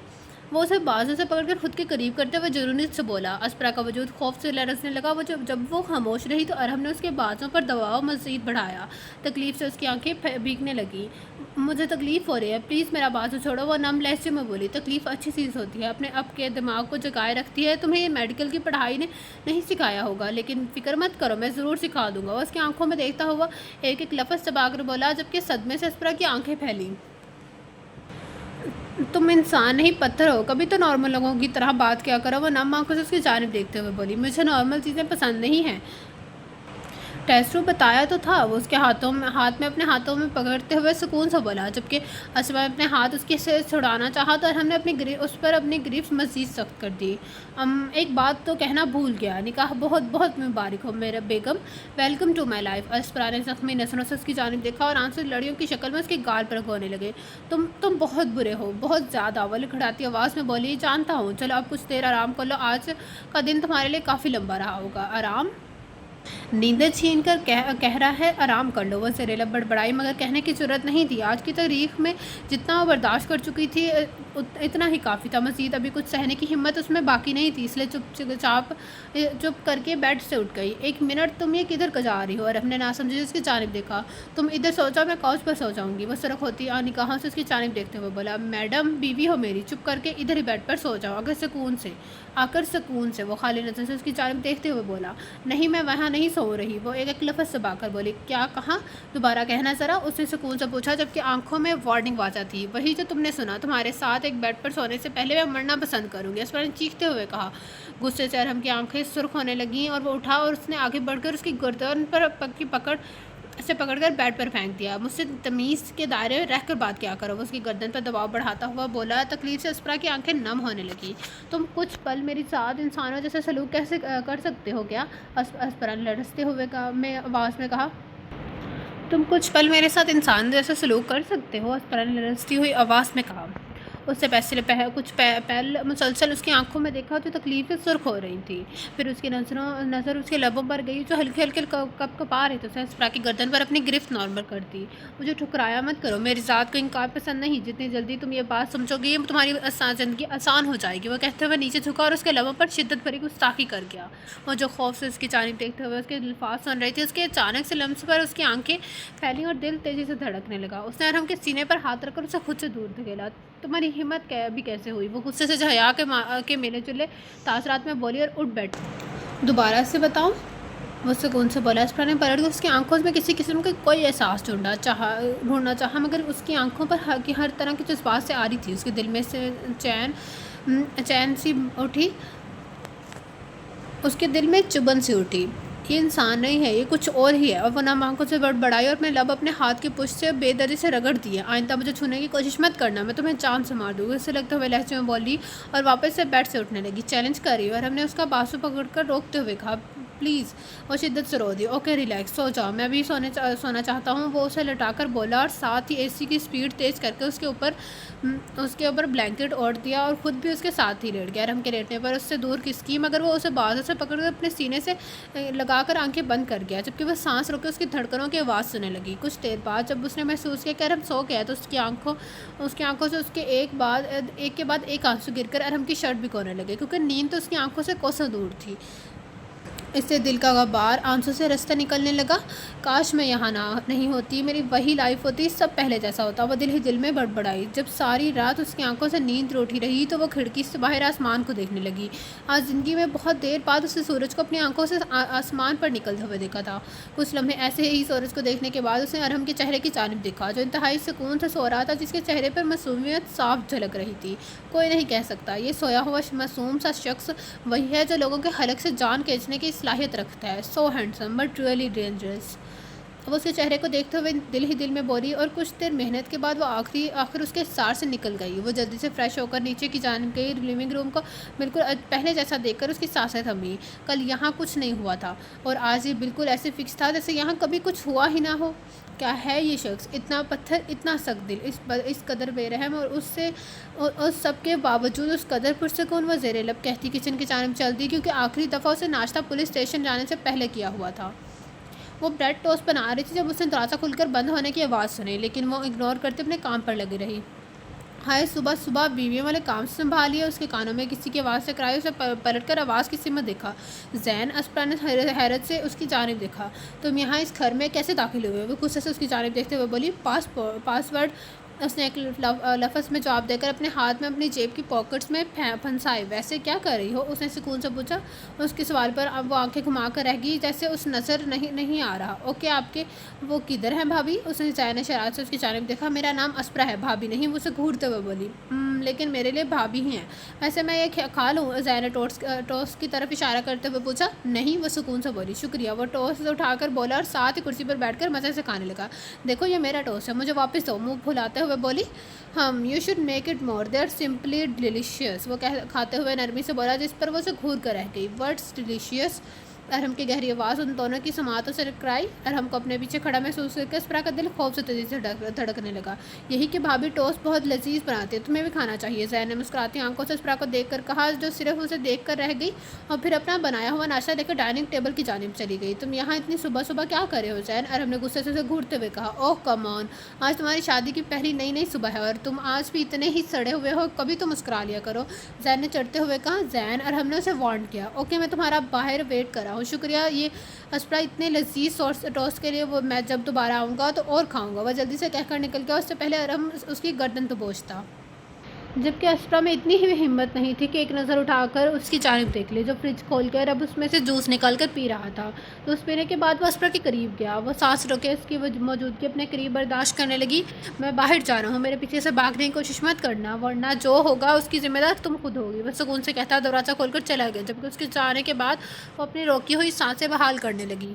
وہ اسے بازو سے پکڑ کر خود کے قریب کرتے ہوئے جرونیت سے بولا۔ اسپرا کا وجود خوف سے لرزنے لگا۔ جب وہ خاموش رہی تو ارہم نے اس کے بازوں پر دباؤ مزید بڑھایا۔ تکلیف سے اس کی آنکھیں بھیگنے لگیں۔ مجھے تکلیف ہو رہی ہے، پلیز میرا بازو چھوڑو، وہ نم لہجے میں بولی۔ تکلیف اچھی چیز ہوتی ہے، اپنے اب کے دماغ کو جگائے رکھتی ہے۔ تمہیں یہ میڈیکل کی پڑھائی نے نہیں سکھایا ہوگا، لیکن فکر مت کرو، میں ضرور سکھا دوں گا۔ وہ اس کی آنکھوں میں دیکھتا ہوا ایک ایک لفظ چبا کر بولا، جبکہ صدمے سے اسپرا کی آنکھیں پھیلیں۔ تم انسان نہیں، پتھر ہو، کبھی تو نارمل لوگوں کی طرح بات کیا کرو۔ وہ نم آنکھوں سے اس کی جانب دیکھتے ہوئے بولی۔ مجھے نارمل چیزیں پسند نہیں ہیں، ٹیسٹو بتایا تو تھا۔ وہ اس کے ہاتھ میں اپنے ہاتھوں میں پکڑتے ہوئے سکون سے بولا، جبکہ اسما نے اپنے ہاتھ اس کے سے چھڑانا چاہا تو ہم نے اس پر اپنی گرفت مزید سخت کر دی۔ ایک بات تو کہنا بھول گیا، نکاح بہت بہت مبارک ہو میرا بیگم، ویلکم ٹو مائی لائف۔ اسپرا نے زخمی نظروں سے اس کی جانب دیکھا اور آنسو لڑیوں کی شکل میں اس کے گال پر گھونے لگے۔ تم بہت برے ہو، بہت زیادہ، وہ لڑکھڑاتی آواز میں بولی۔ جانتا ہوں، چلو اب کچھ دیر آرام کر لو، آج کا دن تمہارے لیے کافی لمبا رہا ہوگا۔ آرام؟ نیندیں چھین کر کہہ رہا ہے آرام کر لو، وہ زیر لب بڑبڑائی، مگر کہنے کی جرأت نہیں تھی۔ آج کی تاریخ میں جتنا وہ برداشت کر چکی تھی اتنا ہی کافی تھا، مزید ابھی کچھ سہنے کی ہمت اس میں باقی نہیں تھی، اس لیے چپ کر کے بیڈ سے اٹھ گئی۔ ایک منٹ، تم یہ کدھر جا رہی ہو؟ اور ہم نے ناسمجھی اس کی جانب دیکھا۔ تم ادھر سو جاؤ، میں کوچ پر سو جاؤں گی، وہ سرخ ہوتی نگاہوں سے اس کی جانب دیکھتے ہوئے بولا۔ میڈم، بیوی ہو میری، چپ کر کے ادھر ہی بیڈ پر سو جاؤ، آکر سکون سے، وہ خالی نظر سے اس کی جانب دیکھتے ہوئے بولا۔ نہیں، میں وہاں نہیں سو رہی، وہ ایک ایک لفظ دبا کر بولی۔ کیا کہا؟ دوبارہ کہنا ذرا، اس نے سکون سے پوچھا، جبکہ آنکھوں میں وارننگ واضح تھی۔ وہی جو تم نے سنا، تمہارے ساتھ ایک بیڈ پر سونے سے پہلے میں مرنا پسند کروں گی، اسپرا نے چیختے ہوئے کہا۔ غصے سے ارہم کی آنکھیں سرخ ہونے لگیں اور وہ اٹھا اور اس نے آگے بڑھ کر اس کی گردن پر پکڑ کر بیڈ پر پھینک دیا۔ مجھ سے تمیز کے دائرے میں رہ کر بات کیا کرو، وہ اس کی گردن پر دباؤ بڑھاتا ہوا بولا۔ تکلیف سے اسپرا کی آنکھیں نم ہونے لگی۔ تم کچھ پل میرے ساتھ انسانوں جیسے سلوک کیسے کر سکتے ہو کیا؟ اسپرا نے لرزتے ہوئے آواز میں کہا۔ تم کچھ پل میرے ساتھ انسان جیسے سلوک کر سکتے ہو، اسپرا نے لرزتی ہوئی آواز میں کہا۔ اس سے کچھ پہل مسلسل اس کی آنکھوں میں دیکھا تو تکلیف سے سرخ ہو رہی تھی۔ پھر اس کی نظر اس کے لبوں پر گئی جو ہلکے ہلکے کپ کپا رہے تھے۔ اس نے اسپرا کی گردن پر اپنی گرفت نارمل کر دی۔ مجھے ٹھکرایا مت کرو، میری ذات کو انکار پسند نہیں، جتنی جلدی تم یہ بات سمجھو گے تمہاری زندگی آسان ہو جائے گی۔ وہ کہتے ہوئے نیچے جھکا اور اس کے لبوں پر شدت بھری گستاخی کر گیا۔ وہ جو خوف سے اس کی جانب دیکھتے ہوئے اس کے الفاظ سن رہی تھی، اس کے اچانک سے لمس پر اس کی آنکھیں پھیلی اور دل تیزی سے دھڑکنے لگا۔ اس نے ارحم کے سینے پر ہاتھ رکھ کر اسے خود سے دور دھکیلا۔ تمہاری ہمت بھی کیسے ہوئی؟ وہ غصے سے جھیا کے ملے جلے تاثرات میں بولی اور اٹھ بیٹھی۔ دوبارہ سے بتاؤں؟ وہ سکون سے بولا۔ اسپرا نے پلٹ کر اس کی آنکھوں میں کسی قسم کا کوئی احساس ڈھونڈنا چاہا مگر اس کی آنکھوں پر ہر طرح کی جذبات سے آ رہی تھی۔ اس کے دل میں سے چین سی اٹھی، اس کے دل میں چبھن سی اٹھی۔ یہ انسان نہیں ہے، یہ کچھ اور ہی ہے۔ اور وہ نم آنکھوں سے بڑبڑائی اور اپنے لب اپنے ہاتھ کی پشت سے بے دردی سے رگڑ دیے۔ آئندہ مجھے چھونے کی کوشش مت کرنا، میں تمہیں جان سے مار دوں گی، اس سے لگتے ہوئے لہجے میں بولی اور واپس سے بیڈ سے اٹھنے لگی۔ چیلنج کر رہی اور ہم نے اس کا بازو پکڑ کر روکتے ہوئے کہا پلیز۔ وہ شدت سے رو دی۔ اوکے ریلیکس، سو جاؤ، میں بھی سونا چاہتا ہوں۔ وہ اسے لٹا کر بولا اور ساتھ ہی اے سی کی سپیڈ تیز کر کے اس کے اوپر بلینکٹ اوڑھ دیا اور خود بھی اس کے ساتھ ہی لیٹ گیا۔ ارحم کے لیٹنے پر اس سے دور کس کی مگر وہ اسے بازو سے پکڑ کر اپنے سینے سے لگا کر آنکھیں بند کر گیا جبکہ وہ سانس روکے اس کی دھڑکنوں کی آواز سننے لگی۔ کچھ دیر بعد جب اس نے محسوس کیا کہ ارحم سو گیا تو اس کی آنکھوں سے اس کے ایک کے بعد ایک آنسو گر کر ارحم کی شرٹ بھگونے لگے کیونکہ نیند تو اس کی آنکھوں سے کوسوں دور تھی۔ اس سے دل کا غبار آنسوں سے رستہ نکلنے لگا۔ کاش میں یہاں نہیں ہوتی، میری وہی لائف ہوتی، سب پہلے جیسا ہوتا۔ وہ دل ہی دل میں بڑبڑائی۔ جب ساری رات اس کی آنکھوں سے نیند روٹھی رہی تو وہ کھڑکی سے باہر آسمان کو دیکھنے لگی۔ آج زندگی میں بہت دیر بعد اسے سورج کو اپنی آنکھوں سے آسمان پر نکلتے ہوئے دیکھا تھا۔ کچھ لمحے ایسے ہی سورج کو دیکھنے کے بعد اس نے ارحم کے چہرے کی جانب دیکھا جو انتہائی سکون سے سو رہا تھا، جس کے چہرے پر معصومیت صاف جھلک رہی تھی۔ کوئی نہیں کہہ سکتا یہ سویا ہوا معصوم سا شخص وہی ہے جو لوگوں کے حلق سے جان کھینچنے کی صلاحیت رکھتا ہے۔ سو ہینڈسم بٹ ریئلی ڈینجرس۔ وہ اس کے چہرے کو دیکھتے ہوئے دل ہی دل میں بولی اور کچھ دیر محنت کے بعد وہ آخر اس کے سار سے نکل گئی۔ وہ جلدی سے فریش ہو کر نیچے کی جانب گئی، لیونگ روم کو بالکل پہلے جیسا دیکھ کر اس کی سانسیں تھمی۔ کل یہاں کچھ نہیں ہوا تھا اور آج یہ بالکل ایسے فکس تھا جیسے یہاں کبھی کچھ ہوا ہی نہ ہو۔ کیا ہے یہ شخص؟ اتنا پتھر، اتنا سخت دل، اس قدر بے رحم اور اس سب کے باوجود اس قدر پرسکون۔ وہ زیر لب کہتی کچن کی جانب چل دی کیونکہ آخری دفعہ اسے ناشتہ پولیس اسٹیشن جانے سے پہلے کیا ہوا تھا۔ وہ بریڈ ٹوسٹ بنا رہی تھی جب اس نے دروازہ کھل کر بند ہونے کی آواز سنی لیکن وہ اگنور کرتے اپنے کام پر لگی رہی۔ ہائے صبح بیویوں والے کام سے سنبھالیے۔ اس کے کانوں میں کسی کی آواز ٹکرائی، اسے پلٹ کر آواز کی سمت دیکھا زین۔ اسپرا نے حیرت سے اس کی جانب دیکھا۔ تم یہاں اس گھر میں کیسے داخل ہوئے؟ وہ غصے سے اس کی جانب دیکھتے ہوئے بولی پاس ورڈ۔ اس نے ایک لفظ میں جواب دے کر اپنے ہاتھ میں اپنی جیب کی پاکٹس میں پھنسائے۔ ویسے کیا کر رہی ہو؟ اس نے سکون سے پوچھا۔ اس کے سوال پر اب وہ آنکھیں گھما کر رہ گئی جیسے اس نظر نہیں آ رہا۔ اوکے آپ کے وہ کدھر ہیں بھابھی؟ اس نے زین نے شرارت سے اس کی جانب دیکھا۔ میرا نام اسپرا ہے، بھابھی نہیں۔ وہ اسے گھورتے ہوئے بولی لیکن میرے لیے بھابھی ہی ہیں۔ ویسے میں یہ کھا لوں؟ زین نے ٹوسٹ کی طرف اشارہ کرتے ہوئے پوچھا۔ نہیں، وہ سکون سے بولی۔ شکریہ۔ وہ ٹوسٹ اٹھا کر بولا اور ساتھ ہی کرسی پر بیٹھ کر مزے سے کھانے لگا۔ دیکھو یہ میرا ٹوسٹ ہے، مجھے واپس دو۔ منہ پھلاتے ہوئے بولی you should make it more, they are simply delicious. وہ کھاتے ہوئے نرمی سے بولا جس پر وہ اسے گھور کر رہ گئی۔ Words delicious? ارحم کی گہری آواز ان دونوں کی سماعتوں سے ٹکرائی۔ ارحم کو اپنے پیچھے کھڑا محسوس کر کے اسپرا کا دل خوف سے تیزی سے دھڑکنے لگا۔ یہی کہ بھابھی ٹوسٹ بہت لذیذ بناتی ہے، تمہیں بھی کھانا چاہیے۔ زین نے مسکراتی آنکھوں سے اسپرا کو دیکھ کر کہا جو صرف اسے دیکھ کر رہ گئی اور پھر اپنا بنایا ہوا ناشتہ لے کر ڈائننگ ٹیبل کی جانب چلی گئی۔ تم یہاں اتنی صبح کیا کر رہے ہو زین؟ ارحم نے غصے سے اسے گھورتے ہوئے کہا۔ اوہ کم آن، آج تمہاری شادی کی پہلی نئی صبح ہے اور تم آج بھی اتنے ہی سڑے ہوئے ہو، کبھی تو مسکرا لیا کرو، زین نے چڑھتے ہوئے کہا۔ زین، ارحم نے اسے وارن کیا۔ اوکے میں تمہارا باہر ویٹ کر رہا ہوں۔ شکریہ یہ اسپرا اتنے لذیذ ٹوسٹ کے لیے، وہ میں جب دوبارہ آؤں گا تو اور کھاؤں گا۔ وہ جلدی سے کہہ کر نکل گیا، اس سے پہلے ارحم اس کی گردن تو بوجھ تھا جبکہ اسپرا میں اتنی ہی ہمت نہیں تھی کہ ایک نظر اٹھا کر اس کی جانب دیکھ لے جو فریج کھول کر اب اس میں سے جوس نکال کر پی رہا تھا۔ جوس پینے کے بعد وہ اسپرا کے قریب گیا، وہ سانس روکے اس کی موجودگی اپنے قریب برداشت کرنے لگی۔ میں باہر جا رہا ہوں، میرے پیچھے سے بھاگنے کی کوشش مت کرنا ورنہ جو ہوگا اس کی ذمہ دار تم خود ہوگی۔ وہ سکون سے کہتا دروازہ کھول کر چلا گیا جبکہ اس کے جانے کے بعد وہ اپنی روکی ہوئی سانسیں بحال کرنے لگی۔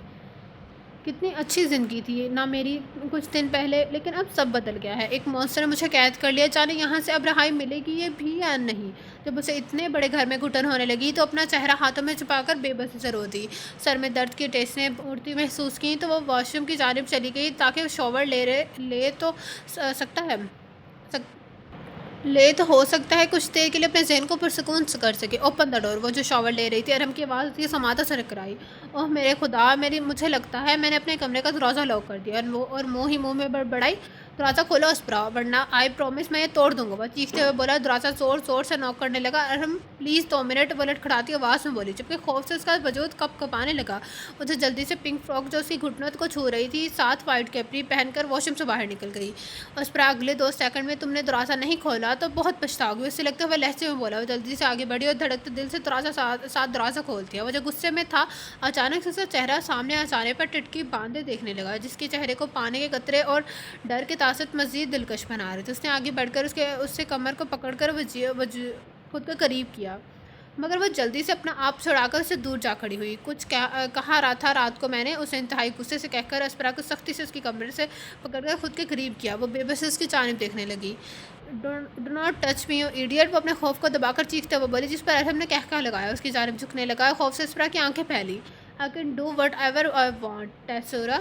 کتنی اچھی زندگی تھی نہ میری کچھ دن پہلے، لیکن اب سب بدل گیا ہے۔ ایک مونسٹر نے مجھے قید کر لیا، جانے یہاں سے اب رہائی ملے گی یہ بھی یا نہیں۔ جب اسے اتنے بڑے گھر میں گھٹن ہونے لگی تو اپنا چہرہ ہاتھوں میں چھپا کر بے بسی سے رو دی۔ سر میں درد کی ٹیسنیں اڑتی محسوس کیں تو وہ واش روم کی جانب چلی گئی تاکہ شاور لے تو سکتا ہے ले تو ہو سکتا ہے کچھ دیر کے لیے اپنے ذہن کو پرسکون کر سکے۔ اوپن دا ڈور، وہ جو شاور لے رہی تھی، ارہم کی آواز اس کے سماعتوں سے ٹکرائی۔ اوہ میرے خدا، مجھے لگتا ہے میں نے اپنے کمرے کا دروازہ لاک کر دیا، اور منہ ہی منہ میں بڑبڑائی، دروازہ کھولو اسپرا، ورنہ آئی پرومس میں یہ توڑ دوں گا۔ وہ چیختے ہوئے بولا۔ دروازہ زور زور سے نوک کرنے لگا۔ ارہم پلیز 2 منٹ، وہ لڑکھڑاتی آواز میں بولی، جبکہ خوف سے اس کا وجود کپ کپانے لگا۔ اسے جلدی سے پنک فراک جو اس کی گھٹنوں کو چھو رہی تھی، ساتھ وائٹ کیپری پہن کر واش روم سے باہر نکل گئی۔ اسپرا، اگلے 2 سیکنڈ میں تم نے دروازہ نہیں کھولا تو بہت پچھتاؤ گی، اس سے لگتے ہوئے لہجے میں بولا۔ وہ جلدی سے آگے بڑھی اور دھڑکتے دل سے ساتھ دروازہ کھول دیا۔ وہ جو غصے میں تھا، اچانک سے اس کا چہرہ سامنے آ جانے پر ٹٹکی باندھے دیکھنے لگا، جس کے چہرے کو پانی کے قطرے اور ڈر کے تاثرات مزید دلکش بنا رہے تھے۔ اس نے آگے بڑھ کر اس سے کمر کو پکڑ کر خود کو قریب کیا، مگر وہ جلدی سے اپنا آپ چھڑا کر اسے دور جا کھڑی ہوئی۔ کچھ کہا رہا تھا رات کو میں نے، اسے انتہائی غصے سے کہہ کر اسپرا کو سختی سے اس کی کمر سے پکڑ کر خود کے قریب کیا۔ وہ بے بس اس کی جانب دیکھنے لگی۔ Do not touch me you idiot, وہ اپنے خوف کو دبا کر چیختے ہوئے بولی، جس پر ارہم نے کہکہا لگایا، اس کی جانب جھکنے لگا۔ خوف سے اسپرا کی آنکھیں پھیلی۔ I can do whatever I want ٹیسورا،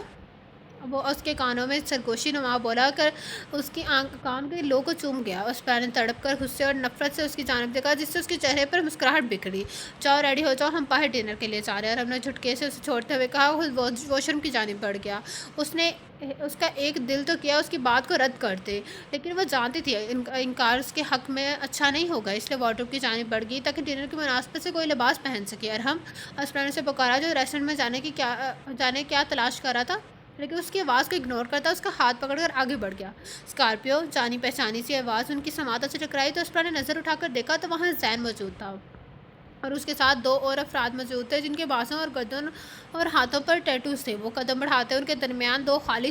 وہ اس کے کانوں میں سرگوشی نما بولا کر اس کی کان کے لو کو چوم گیا۔ اسپرا نے تڑپ کر غصے اور نفرت سے اس کی جانب دیکھا، جس سے اس کے چہرے پر مسکراہٹ بکھری۔ جاؤ ریڈی ہو جاؤ، ہم باہر ڈنر کے لیے جا رہے ہیں، اور ہم نے جھٹکے سے اسے چھوڑتے ہوئے کہا۔ واش روم کی جانب بڑھ گیا۔ اس کا ایک دل تو کیا اس کی بات کو رد کر دے، لیکن وہ جانتی تھی انکار اس کے حق میں اچھا نہیں ہوگا، اس لیے وارڈروب کی جانب بڑھ گئی تاکہ ڈنر کی مناسبت سے کوئی لباس پہن سکے۔ ارہم، اسپرا نے اسے پکارا، جو ریسٹورنٹ میں جانے کیا تلاش کر رہا تھا، لیکن اس کی آواز کو اگنور کرتا اس کا ہاتھ پکڑ کر آگے بڑھ گیا۔ اسکارپیو، جانی پہچانی سی آواز ان کی سماعتوں سے ٹکرائی تو اسپرا نے نظر اٹھا کر دیکھا تو وہاں زین موجود تھا، اور اس کے ساتھ 2 اور افراد موجود تھے، جن کے بازوں اور گردن اور ہاتھوں پر ٹیٹوز تھے۔ وہ قدم بڑھاتے ان کے درمیان 2 خالی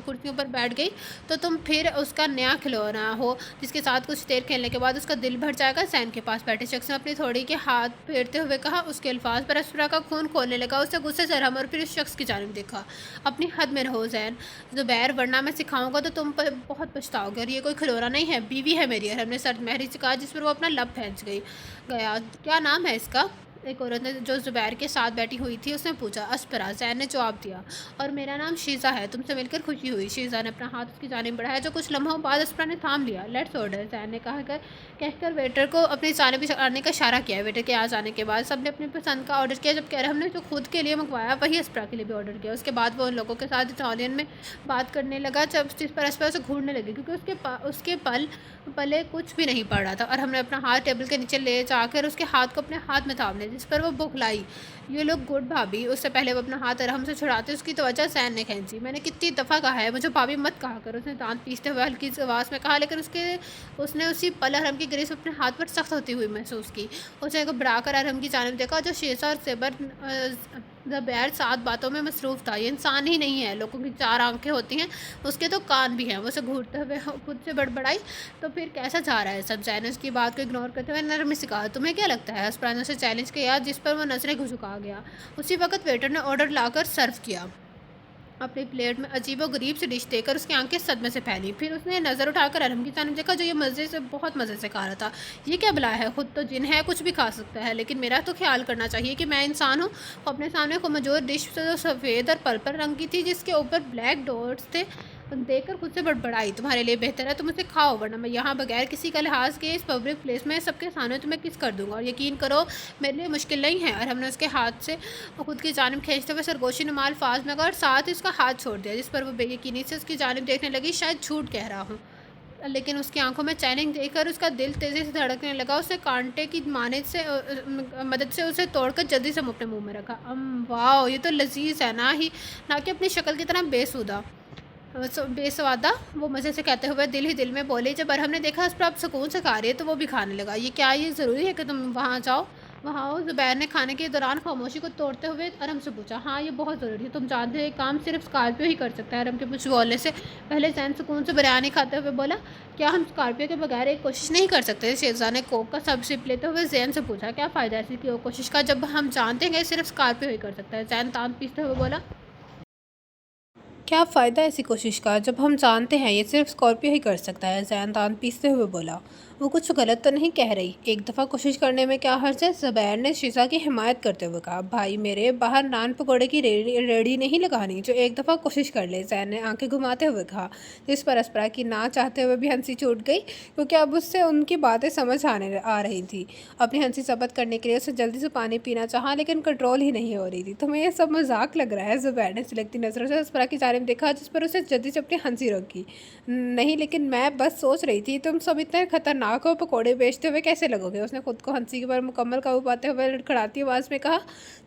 کرسیوں پر بیٹھ گئی۔ تو تم پھر اس کا نیا کھلونا ہو، جس کے ساتھ کچھ دیر کھیلنے کے بعد اس کا دل بھر جائے گا، زین کے پاس بیٹھے شخص نے اپنی تھوڑی کے ہاتھ پھیرتے ہوئے کہا۔ اس کے الفاظ پر اسپرا کا خون کھولنے لگا۔ اسے غصے سے ارہم اور پھر اس شخص کی جانب دیکھا۔ اپنی حد میں رہو زین زبیر، ورنہ میں سکھاؤں گا تو تم بہت پچھتاؤ گے، اور یہ کوئی کھلونا نہیں ہے، بیوی ہے میری، ارہم نے سرد مہری سے کہا، جس پر وہ اپنا لب پھینچ گیا۔ کیا نام ہے اس کا؟ ایک عورت نے جو زبیر کے ساتھ بیٹھی ہوئی تھی اس نے پوچھا۔ اسپرا، زین نے جواب دیا، اور میرا نام شیزا ہے، تم سے مل کر خوشی ہوئی۔ شیزا نے اپنا ہاتھ اس کی جانب بڑھایا، جو کچھ لمحوں بعد اسپرا نے تھام لیا۔ لیٹس آرڈر، زین نے کہہ کر ویٹر کو اپنی جانب آنے کا اشارہ کیا۔ ویٹر کے آ جانے کے بعد سب نے اپنی پسند کا آرڈر کیا، جبکہ ارہم نے جو خود کے لیے منگوایا وہی اسپرا کے لیے بھی آرڈر کیا۔ اس کے بعد وہ ان لوگوں کے ساتھ اٹالین میں بات کرنے لگا، جس پر اسپرا اسے گھورنے لگی، کیونکہ اس کے پلے کچھ بھی نہیں پڑ رہا تھا۔ اور ہم نے اپنا ہاتھ ٹیبل کے نیچے لے جا کر اس کے ہاتھ کو اپنے ہاتھ میں تھام لیا، جس پر وہ بوکھلائی۔ یو لک گڈ بھابی، اس سے پہلے وہ اپنا ہاتھ ارہم سے چھڑاتے اس کی توجہ زین نے کھینچی۔ میں نے کتنی دفعہ کہا ہے مجھے بھابی مت کہا کر، اس نے دانت پیستے ہوئے ہلکی سی آواز میں کہا، لیکن اس نے اسی پل ارہم کی گریز اپنے ہاتھ پر سخت ہوتی ہوئی محسوس کی۔ اس نے گھبرا کر ارہم کی جانب دیکھا، جو شیزا اور زبیر ساتھ باتوں میں مصروف تھا۔ یہ انسان ہی نہیں ہے، لوگوں کی 4 آنکھیں ہوتی ہیں، اس کے تو کان بھی ہیں۔ وہ اسے گھورتے ہوئے خود سے بڑبڑائی، تو پھر کیسا جا رہا ہے سب؟ زین نے اس کی بات کو اگنور کرتے ہوئے نرمی سے کہا۔ تمہیں کیا لگتا ہے؟ اسپرا نے اسے چیلنج کیا، جس پر وہ نظریں جھکا گیا۔ اسی وقت ویٹر نے آرڈر لا کر سرو کیا۔ اپنی پلیٹ میں عجیب و غریب سی ڈش دیکھ کر اس کی آنکھیں صدمے سے پھیلی۔ پھر اس نے نظر اٹھا کر ارہم کی جانب دیکھا، جو یہ بہت مزے سے کھا رہا تھا۔ یہ کیا بلا ہے؟ خود تو جن ہے، کچھ بھی کھا سکتا ہے، لیکن میرا تو خیال کرنا چاہیے کہ میں انسان ہوں۔ وہ اپنے سامنے خمجور ڈش جو سفید اور پرپل رنگ کی تھی، جس کے اوپر بلیک ڈاٹس تھے، دیکھ کر خود سے بڑبڑائی۔ تمہارے لیے بہتر ہے تم اسے کھاؤ، ورنہ میں یہاں بغیر کسی کا لحاظ کیے اس پبلک پلیس میں سب کے سامنے تمہیں کس کر دوں گا، اور یقین کرو میرے لیے مشکل نہیں ہے۔ اور ہم نے اس کے ہاتھ سے خود کی جانب کھینچتے ہوئے سرگوشی نما الفاظ میں کہا، اور ساتھ ہی اس کا ہاتھ چھوڑ دیا، جس پر وہ بے یقینی سے اس کی جانب دیکھنے لگی۔ شاید جھوٹ کہہ رہا ہوں، لیکن اس کی آنکھوں میں چیلنج دیکھ کر اس کا دل تیزی سے دھڑکنے لگا۔ اس نے کانٹے کی مدد سے اسے توڑ کر جلدی سے اپنے منہ میں رکھا۔ واو، یہ تو لذیذ ہے، نہ کہ اپنی شکل کی طرح بے سوادہ، وہ مزے سے کہتے ہوئے دل ہی دل میں بولے۔ جب ارہم نے دیکھا اس پر اب سکون سے کھا رہی ہے تو وہ بھی کھانے لگا۔ یہ ضروری ہے کہ تم وہاں آؤ؟ زبیر نے کھانے کے دوران خاموشی کو توڑتے ہوئے ارہم سے پوچھا۔ ہاں، یہ بہت ضروری ہے، تم جانتے ہو یہ کام صرف اسکارپیو ہی کر سکتا ہے۔ ارہم کے کچھ بولنے سے پہلے زین سکون سے بریانی کھاتے ہوئے بولا، کیا ہم اسکارپیو کے بغیر ایک کوشش نہیں کر سکتے؟ شیزا نے کوک کا سب سپ لیتے ہوئے زین سے پوچھا۔ کیا فائدہ ایسی کوشش کا جب ہم جانتے ہیں کہ صرف اسکارپیو ہی کر سکتا ہے؟ زین دانت پیستے ہوئے بولا۔ کیا فائدہ ایسی کوشش کا جب ہم جانتے ہیں یہ صرف اسکارپیو ہی کر سکتا ہے؟ زین دانت پیستے ہوئے بولا۔ वो कुछ गलत तो नहीं कह रही, एक दफ़ा कोशिश करने में क्या हर्ज है? ज़ुबैर ने शीशा की हिमायत करते हुए कहा। भाई मेरे, बाहर नान पकौड़े की रेडी नहीं लगानी जो एक दफ़ा कोशिश कर ले, ज़ैन ने आंखें घुमाते हुए कहा, जिस पर अस्परा की ना चाहते हुए भी हंसी छूट गई, क्योंकि अब उससे उनकी बातें समझ आ रही थी। अपनी हंसी ज़ब्त करने के लिए उसे जल्दी से पानी पीना चाहा, लेकिन कंट्रोल ही नहीं हो रही थी। तुम्हें यह सब मजाक लग रहा है? ज़ुबैर ने सिलकती नज़रों से अस्परा की जानिब देखा, जिस पर उसे जल्दी से अपनी हंसी रोकी। नहीं, लेकिन मैं बस सोच रही थी, तुम सब इतने खतरनाक हो, पकोड़े बेचते हुए कैसे लगोगे? उसने खुद को हंसी पर मुकम्मल काबू पाते हुए लड़खड़ाती आवाज़ में कहा,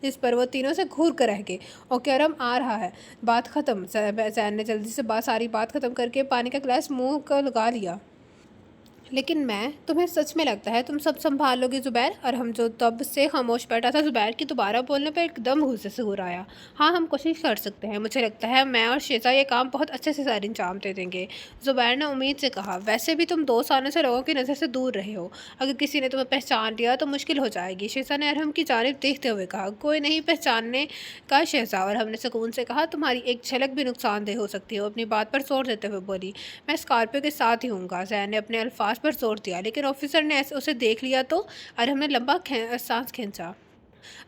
जिस पर वो तीनों से घूर कर रह गए। ओके अरम, आ रहा है। बात ख़त्म। जैन ने जल्दी से सारी बात ख़त्म करके पानी का गिलास मुंह को लगा लिया। लेकिन मैं, तुम्हें सच में लगता है तुम सब संभाल लोगे ज़ुबैर? और हम जो तब से खामोश बैठा था, ज़ुबैर की दोबारा बोलने पर एकदम गुस्से से घुराया। हाँ, हम कोशिश कर सकते हैं, मुझे लगता है मैं और शेजा ये काम बहुत अच्छे से सर अंजाम दे देंगे, ज़ुबैर ने उम्मीद से कहा। वैसे भी तुम 2 सालों से लोगों की नज़र से दूर रहे हो, अगर किसी ने तुम्हें पहचान लिया तो मुश्किल हो जाएगी, शेजा ने अरहम की जानिब देखते हुए कहा। कोई नहीं पहचानने का शेजा, और हमने सुकून से कहा, तुम्हारी एक झलक भी नुकसानदेह हो सकती है। अपनी बात पर जोर देते हुए बोली, मैं स्कॉर्पियो के साथ ही हूँगा। जैन ने अपने अल्फाज पर जोर दिया, लेकिन ऑफिसर ने ऐसे उसे देख लिया तो? और हमने लंबा सांस खींचा।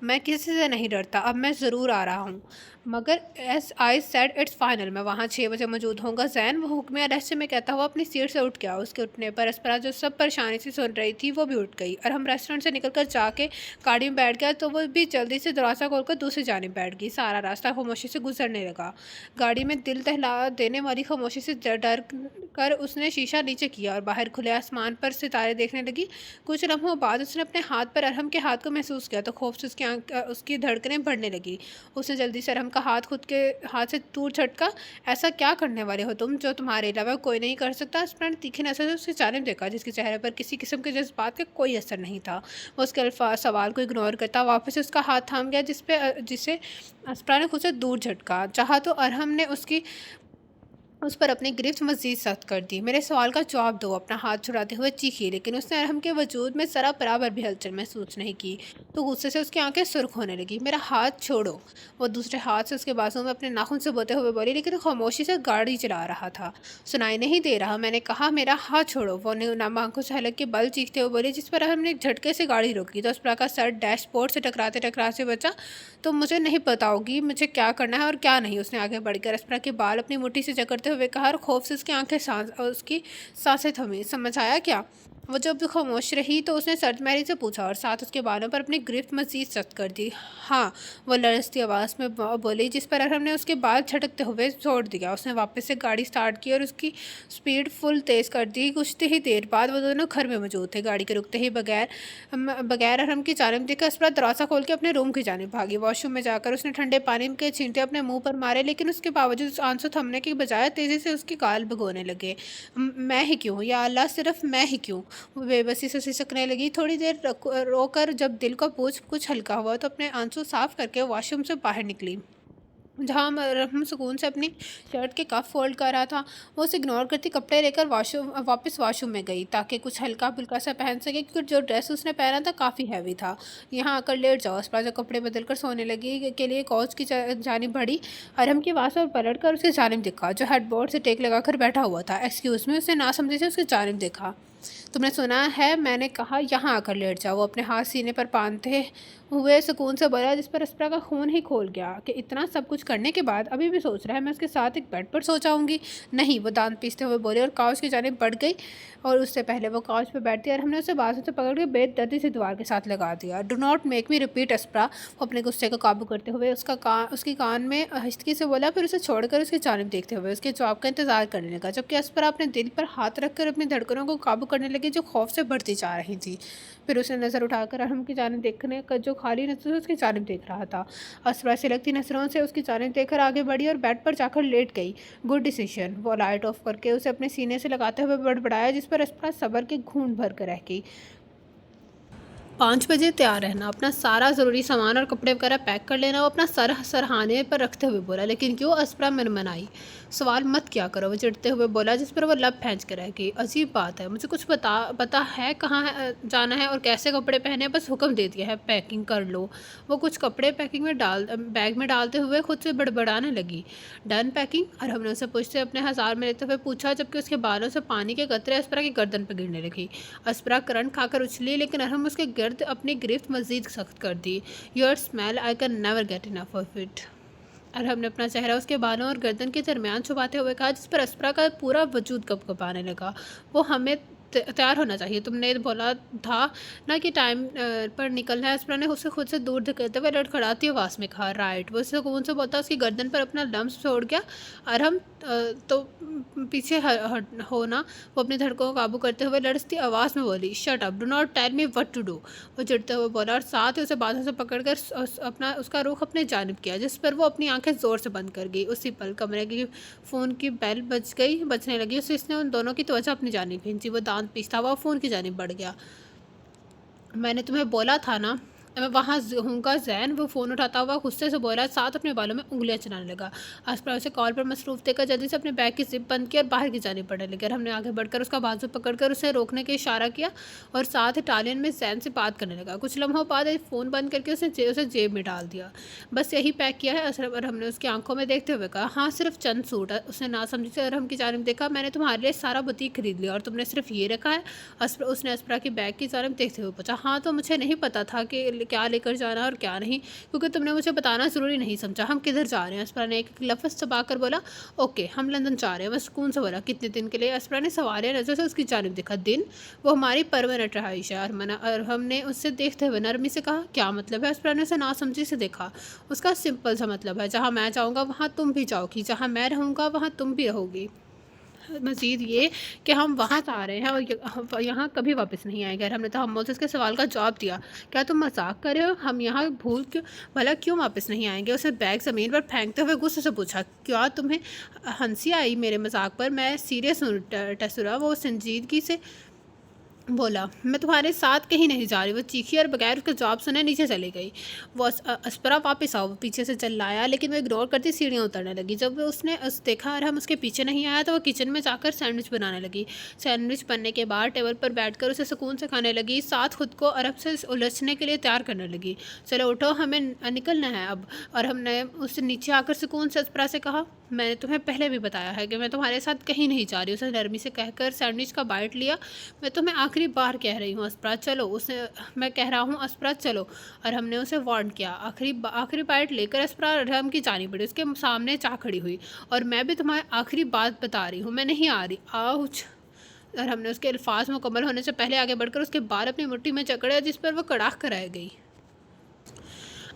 मैं किसी से नहीं डरता, अब मैं ज़रूर आ रहा हूँ, मगर S I said it's final, मैं वहाँ 6 बजे मौजूद होऊंगा। जैन वो हुक्म रहस्य में कहता हुआ अपनी सीट से उठ गया। उसके उठने पर अस्परा, जो सब परेशानी से सुन रही थी, वो भी उठ गई, और हम रेस्टोरेंट से निकलकर जाके गाड़ी में बैठ गया तो वो भी जल्दी से दरवाज़ा खोलकर दूसरी जानिब बैठ गई। सारा रास्ता खामोशी से गुजरने लगा। गाड़ी में दिल दहला देने वाली खामोशी से डर कर उसने शीशा नीचे किया और बाहर खुले आसमान पर सितारे देखने लगी। कुछ लम्हों बाद उसने अपने हाथ पर अरहम के हाथ को महसूस किया तो खौफ से उसकी धड़कनें बढ़ने लगी। उसने जल्दी से अरहम का हाथ खुद के हाथ से दूर झटका। ऐसा क्या करने वाले हो तुम, जो तुम्हारे अलावा कोई नहीं कर सकता? अस्परा ने तीखी नजर से उसकी जानिब देखा, जिसके चेहरे पर किसी किस्म के जज्बात का कोई असर नहीं था। वो उसके सवाल को इग्नोर करता वापस उसका हाथ थाम गया, जिसे अस्परा ने खुद से दूर झटका चाहा तो अरहम ने उस पर अपनी गिरफ्त मज़ीद सख्त कर दी। मेरे सवाल का जवाब दो, अपना हाथ छुड़ाते हुए चीखी, लेकिन उसने अरहम के वजूद में ज़रा बराबर भी हलचल महसूस नहीं की। तो गुस्से से उसकी आंखें सुर्ख होने लगी। मेरा हाथ छोड़ो। वो दूसरे हाथ से उसके बाजू में अपने नाखून से बोते हुए बोली, लेकिन खामोशी से गाड़ी चला रहा था। सुनाई नहीं दे रहा? मैंने कहा मेरा हाथ छोड़ो, वो नाम आंखों से हलक के बल चीखते हुए बोली, जिस पर हमने एक झटके से गाड़ी रोकी तो अस्परा का सर डैशबोर्ड से टकराते बचा। तो मुझे नहीं बताओगी मुझे क्या करना है और क्या नहीं? उसने आगे बढ़कर अस्परा के बाल अपनी मुट्ठी से जकड़ते हुए कहा, और खौफ से उसकी सांसें थमी। समझ आया क्या? वो जब भी खामोश रही तो उसने सर्दमहरी से पूछा, और साथ उसके बालों पर अपनी गिरफ्त मज़ीद सख्त कर दी। हाँ, वो लरजती आवाज़ में बोली, जिस पर अरहम ने उसके बाल झटकते हुए छोड़ दिया। उसने वापस से गाड़ी स्टार्ट की और उसकी स्पीड फुल तेज़ कर दी। कुछ ही देर बाद वो दोनों घर में मौजूद थे। गाड़ी के रुकते ही बगैर अरहम की जानिब देखकर अस्परा दरवाज़ा खोल के अपने रूम की जानिब भागी। वॉशरूम में जाकर उसने ठंडे पानी के छींटे अपने मुंह पर मारे, लेकिन उसके बावजूद आंसू थमने के बजाय तेज़ी से उसकी गाल भिगोने लगे। मैं ही क्यों, या अल्लाह, सिर्फ मैं ही क्यों? वो बेबसी से सिसकने लगी। थोड़ी देर रोकर जब दिल का बोझ कुछ हल्का हुआ तो अपने आंसू साफ करके वॉशरूम से बाहर निकली, जहाँ हम सुकून से अपनी शर्ट के कफ फोल्ड कर रहा था। वो उसे इग्नोर करती कपड़े लेकर वापस वॉशरूम में गई, ताकि कुछ हल्का फुल्का सा पहन सके, क्योंकि जो ड्रेस उसने पहना था काफ़ी हैवी था। यहाँ आकर लेट जाओ। अस्परा जो कपड़े बदल कर सोने लगी के लिए कौच की जानिब बढ़ी। अरहम की आवाज़ पर पलट कर उसकी जानिब देखा, जो हेडबोर्ड से टेक लगाकर बैठा हुआ था। एक्सक्यूज़ मी, उसने ना समझे से उसकी जानिब देखा। तुमने सुना है, मैंने कहा यहाँ आकर लेट जाओ। वो अपने हाथ सीने पर बांधते हुए सुकून से बोला, जिस पर अस्परा का खून ही खोल गया कि इतना सब कुछ करने के बाद अभी भी सोच रहा है मैं उसके साथ एक बेड पर सो जाऊँगी। नहीं, वो दांत पीसते हुए बोले, और काउच की जानिब बढ़ गई, और उससे पहले वो काउच पर बैठती और हमने उसे बाजू से पकड़ के बेदर्दी से दीवार के साथ लगा दिया। Do not make me repeat. Aspara वो अपने गुस्से को काबू करते हुए उसकी कान में हिचकी से बोला, फिर उसे छोड़कर उसकी जानिब देखते हुए उसके जवाब का इंतजार करने लगा, जबकि अस्परा अपने दिल पर हाथ रखकर अपनी धड़कनों को काबू करने लगी, जो खौफ से बढ़ती जा रही थी। फिर उसने नज़र उठाकर अरहम की जानिब देखने का, जो खाली नजर से उसकी जानिब देख रहा था। अस्परा से लगती नजरों से उसकी जानिब देखकर आगे बढ़ी और बेड पर जाकर लेट गई। Good decision. वो लाइट ऑफ करके उसे अपने सीने से लगाते हुए बड़बड़ाया, जिस पर अस्परा सब्र के घूंट भर कर रह गई। 5 बजे तैयार रहना, अपना सारा ज़रूरी सामान और कपड़े वगैरह पैक कर लेना। वो अपना सर सरहाने पर रखते हुए बोला। लेकिन क्यों? अस्परा मनमनाई। सवाल मत किया करो, वो चिढ़ते हुए बोला, जिस पर वो लब खींच कर रह गई। अजीब बात है, मुझे कुछ पता है कहाँ है जाना है और कैसे कपड़े पहने हैं, बस हुक्म दे दिया है, पैकिंग कर लो। वो कुछ कपड़े पैकिंग में बैग में डालते हुए खुद से बड़बड़ाने लगी। Done packing? और हमने उसे पूछते अपने हज़ार में लेते हुए पूछा, जबकि उसके बालों से पानी के कतरे अस्परा की गर्दन पर गिरने लगी। अस्परा करंट खाकर उछली, लेकिन अरहम उसके गिर्द अपनी गिरफ्त मज़ीद सख्त कर दी। Your smell, I can never get enough of it. Arham ने अपना चेहरा उसके बालों और गर्दन के दरमियान छुपाते हुए कहा, जिस पर अस्परा का पूरा वजूद कँपकँपाने लगा। वो हमें तैयार होना चाहिए, तुमने बोला था ना कि टाइम पर निकलना है। अस्परा ने उसे खुद से दूर धकेलते हुए लड़खड़ाती आवाज़ में कहा। राइट। वो सुकून से बोलता उसकी गर्दन पर अपना लम्स छोड़ गया। अरहम तो पीछे हो ना। वो अपनी धड़कों को काबू करते हुए लड़ती आवाज़ में बोली, shut up, do not tell me what to do. वो चिढ़ते हुए बोला और साथ ही उसे बाहों से पकड़कर उसका रुख अपने जानिब किया, जिस पर वो अपनी आंखें ज़ोर से बंद कर गई। उसी पल कमरे की फ़ोन की बेल बजने लगी। उसने उन दोनों की तवज्जो अपनी जानिब खींची। वो दांत पीसता हुआ फ़ोन की जानिब बढ़ गया। मैंने तुम्हें बोला था ना, मैं वहाँ हूँगा ज़ैन। वो फ़ोन उठाता हुआ गुस्से से बोला, साथ अपने बालों में उंगलियां चलाने लगा। अस्परा उसे कॉल पर मसरूफ़ देखकर जल्दी से अपने बैग की जिप बंद की और बाहर की जानिब बढ़ने लगे। और हमने आगे बढ़कर उसका बाजू पकड़कर उसे रोकने का इशारा किया और साथ इटालियन में ज़ैन से बात करने लगा। कुछ लम्हों बाद फ़ोन बंद करके उसे जेब में डाल दिया। बस यही पैक किया है असरफ? और हमने उसकी आंखों में देखते हुए कहा, हाँ, सिर्फ चंद सूट। उसने नासमझी से अरहम की जानिब देखा। मैंने तुम्हारे लिए सारा बुटीक खरीद लिया और तुमने सिर्फ ये रखा है? उसने अस्परा की बैग की जानिब देखते हुए पूछा। हाँ, तो मुझे नहीं पता था कि क्या लेकर जाना और क्या नहीं, क्योंकि तुमने मुझे बताना ज़रूरी नहीं समझा। हम किधर जा रहे हैं? अस्परा ने एक लफ्ज़ चबा कर बोला। ओके, हम लंदन जा रहे हैं। बस सुकून से बोला। कितने दिन के लिए? अस्परा ने सवालिया नज़र से उसकी जानिब देखा। दिन? वो हमारी परमानेंट रहाइश है। और हमने उससे देखते हुए नरमी से कहा, क्या मतलब है? अस्परा ने उसे नासमझी से देखा। उसका सिंपल सा मतलब है, जहाँ मैं जाऊँगा वहाँ तुम भी जाओगी, जहाँ मैं रहूँगा वहाँ तुम भी रहोगी। मज़ीद ये कि हम वहाँ से आ रहे हैं और यहाँ कभी वापस नहीं आएंगे। और हमने तो हम उसके सवाल का जवाब दिया। क्या तुम मजाक कर रहे हो? हम यहाँ भला क्यों वापस नहीं आएंगे? उसे बैग ज़मीन पर फेंकते हुए गुस्से से पूछा। क्या तुम्हें हंसी आई मेरे मजाक पर? मैं सीरियस हूँ टेसुरा। वो संजीदगी से बोला। मैं तुम्हारे साथ कहीं नहीं जा रही। वो चीखी और बगैर उसका जवाब सुने नीचे चली गई। वो अस्परा वापस आओ, वो पीछे से चिल्लाया, लेकिन वो इग्नोर करती सीढ़ियाँ उतरने लगी। जब उसने देखा और हम उसके पीछे नहीं आया तो वो किचन में जाकर सैंडविच बनाने लगी। सैंडविच बनने के बाद टेबल पर बैठकर उसे सुकून से खाने लगी, साथ खुद को अरब से उलझने के लिए तैयार करने लगी। चलो उठो, हमें निकलना है अब। और हमने उससे नीचे आकर सुकून से अस्परा से कहा, मैंने तुम्हें पहले भी बताया है कि मैं तुम्हारे साथ कहीं नहीं जा रही। उसने नरमी से कहकर सैंडविच का बाइट लिया। मैं तुम्हें आखिरी बार कह रही हूँ अस्परा, चलो। मैं कह रहा हूँ अस्परा, चलो। और हमने उसे वार्न किया। आखिरी बाइट लेकर अस्परा हम की जानी पड़ी। उसके सामने जा खड़ी हुई। और मैं भी तुम्हें आखिरी बात बता रही हूँ, मैं नहीं आ रही। आउच। और हमने उसके अल्फाज मुकम्मल होने से पहले आगे बढ़कर उसके बाल अपनी मुट्ठी में जकड़े, जिस पर वो कड़ाह कराई गई।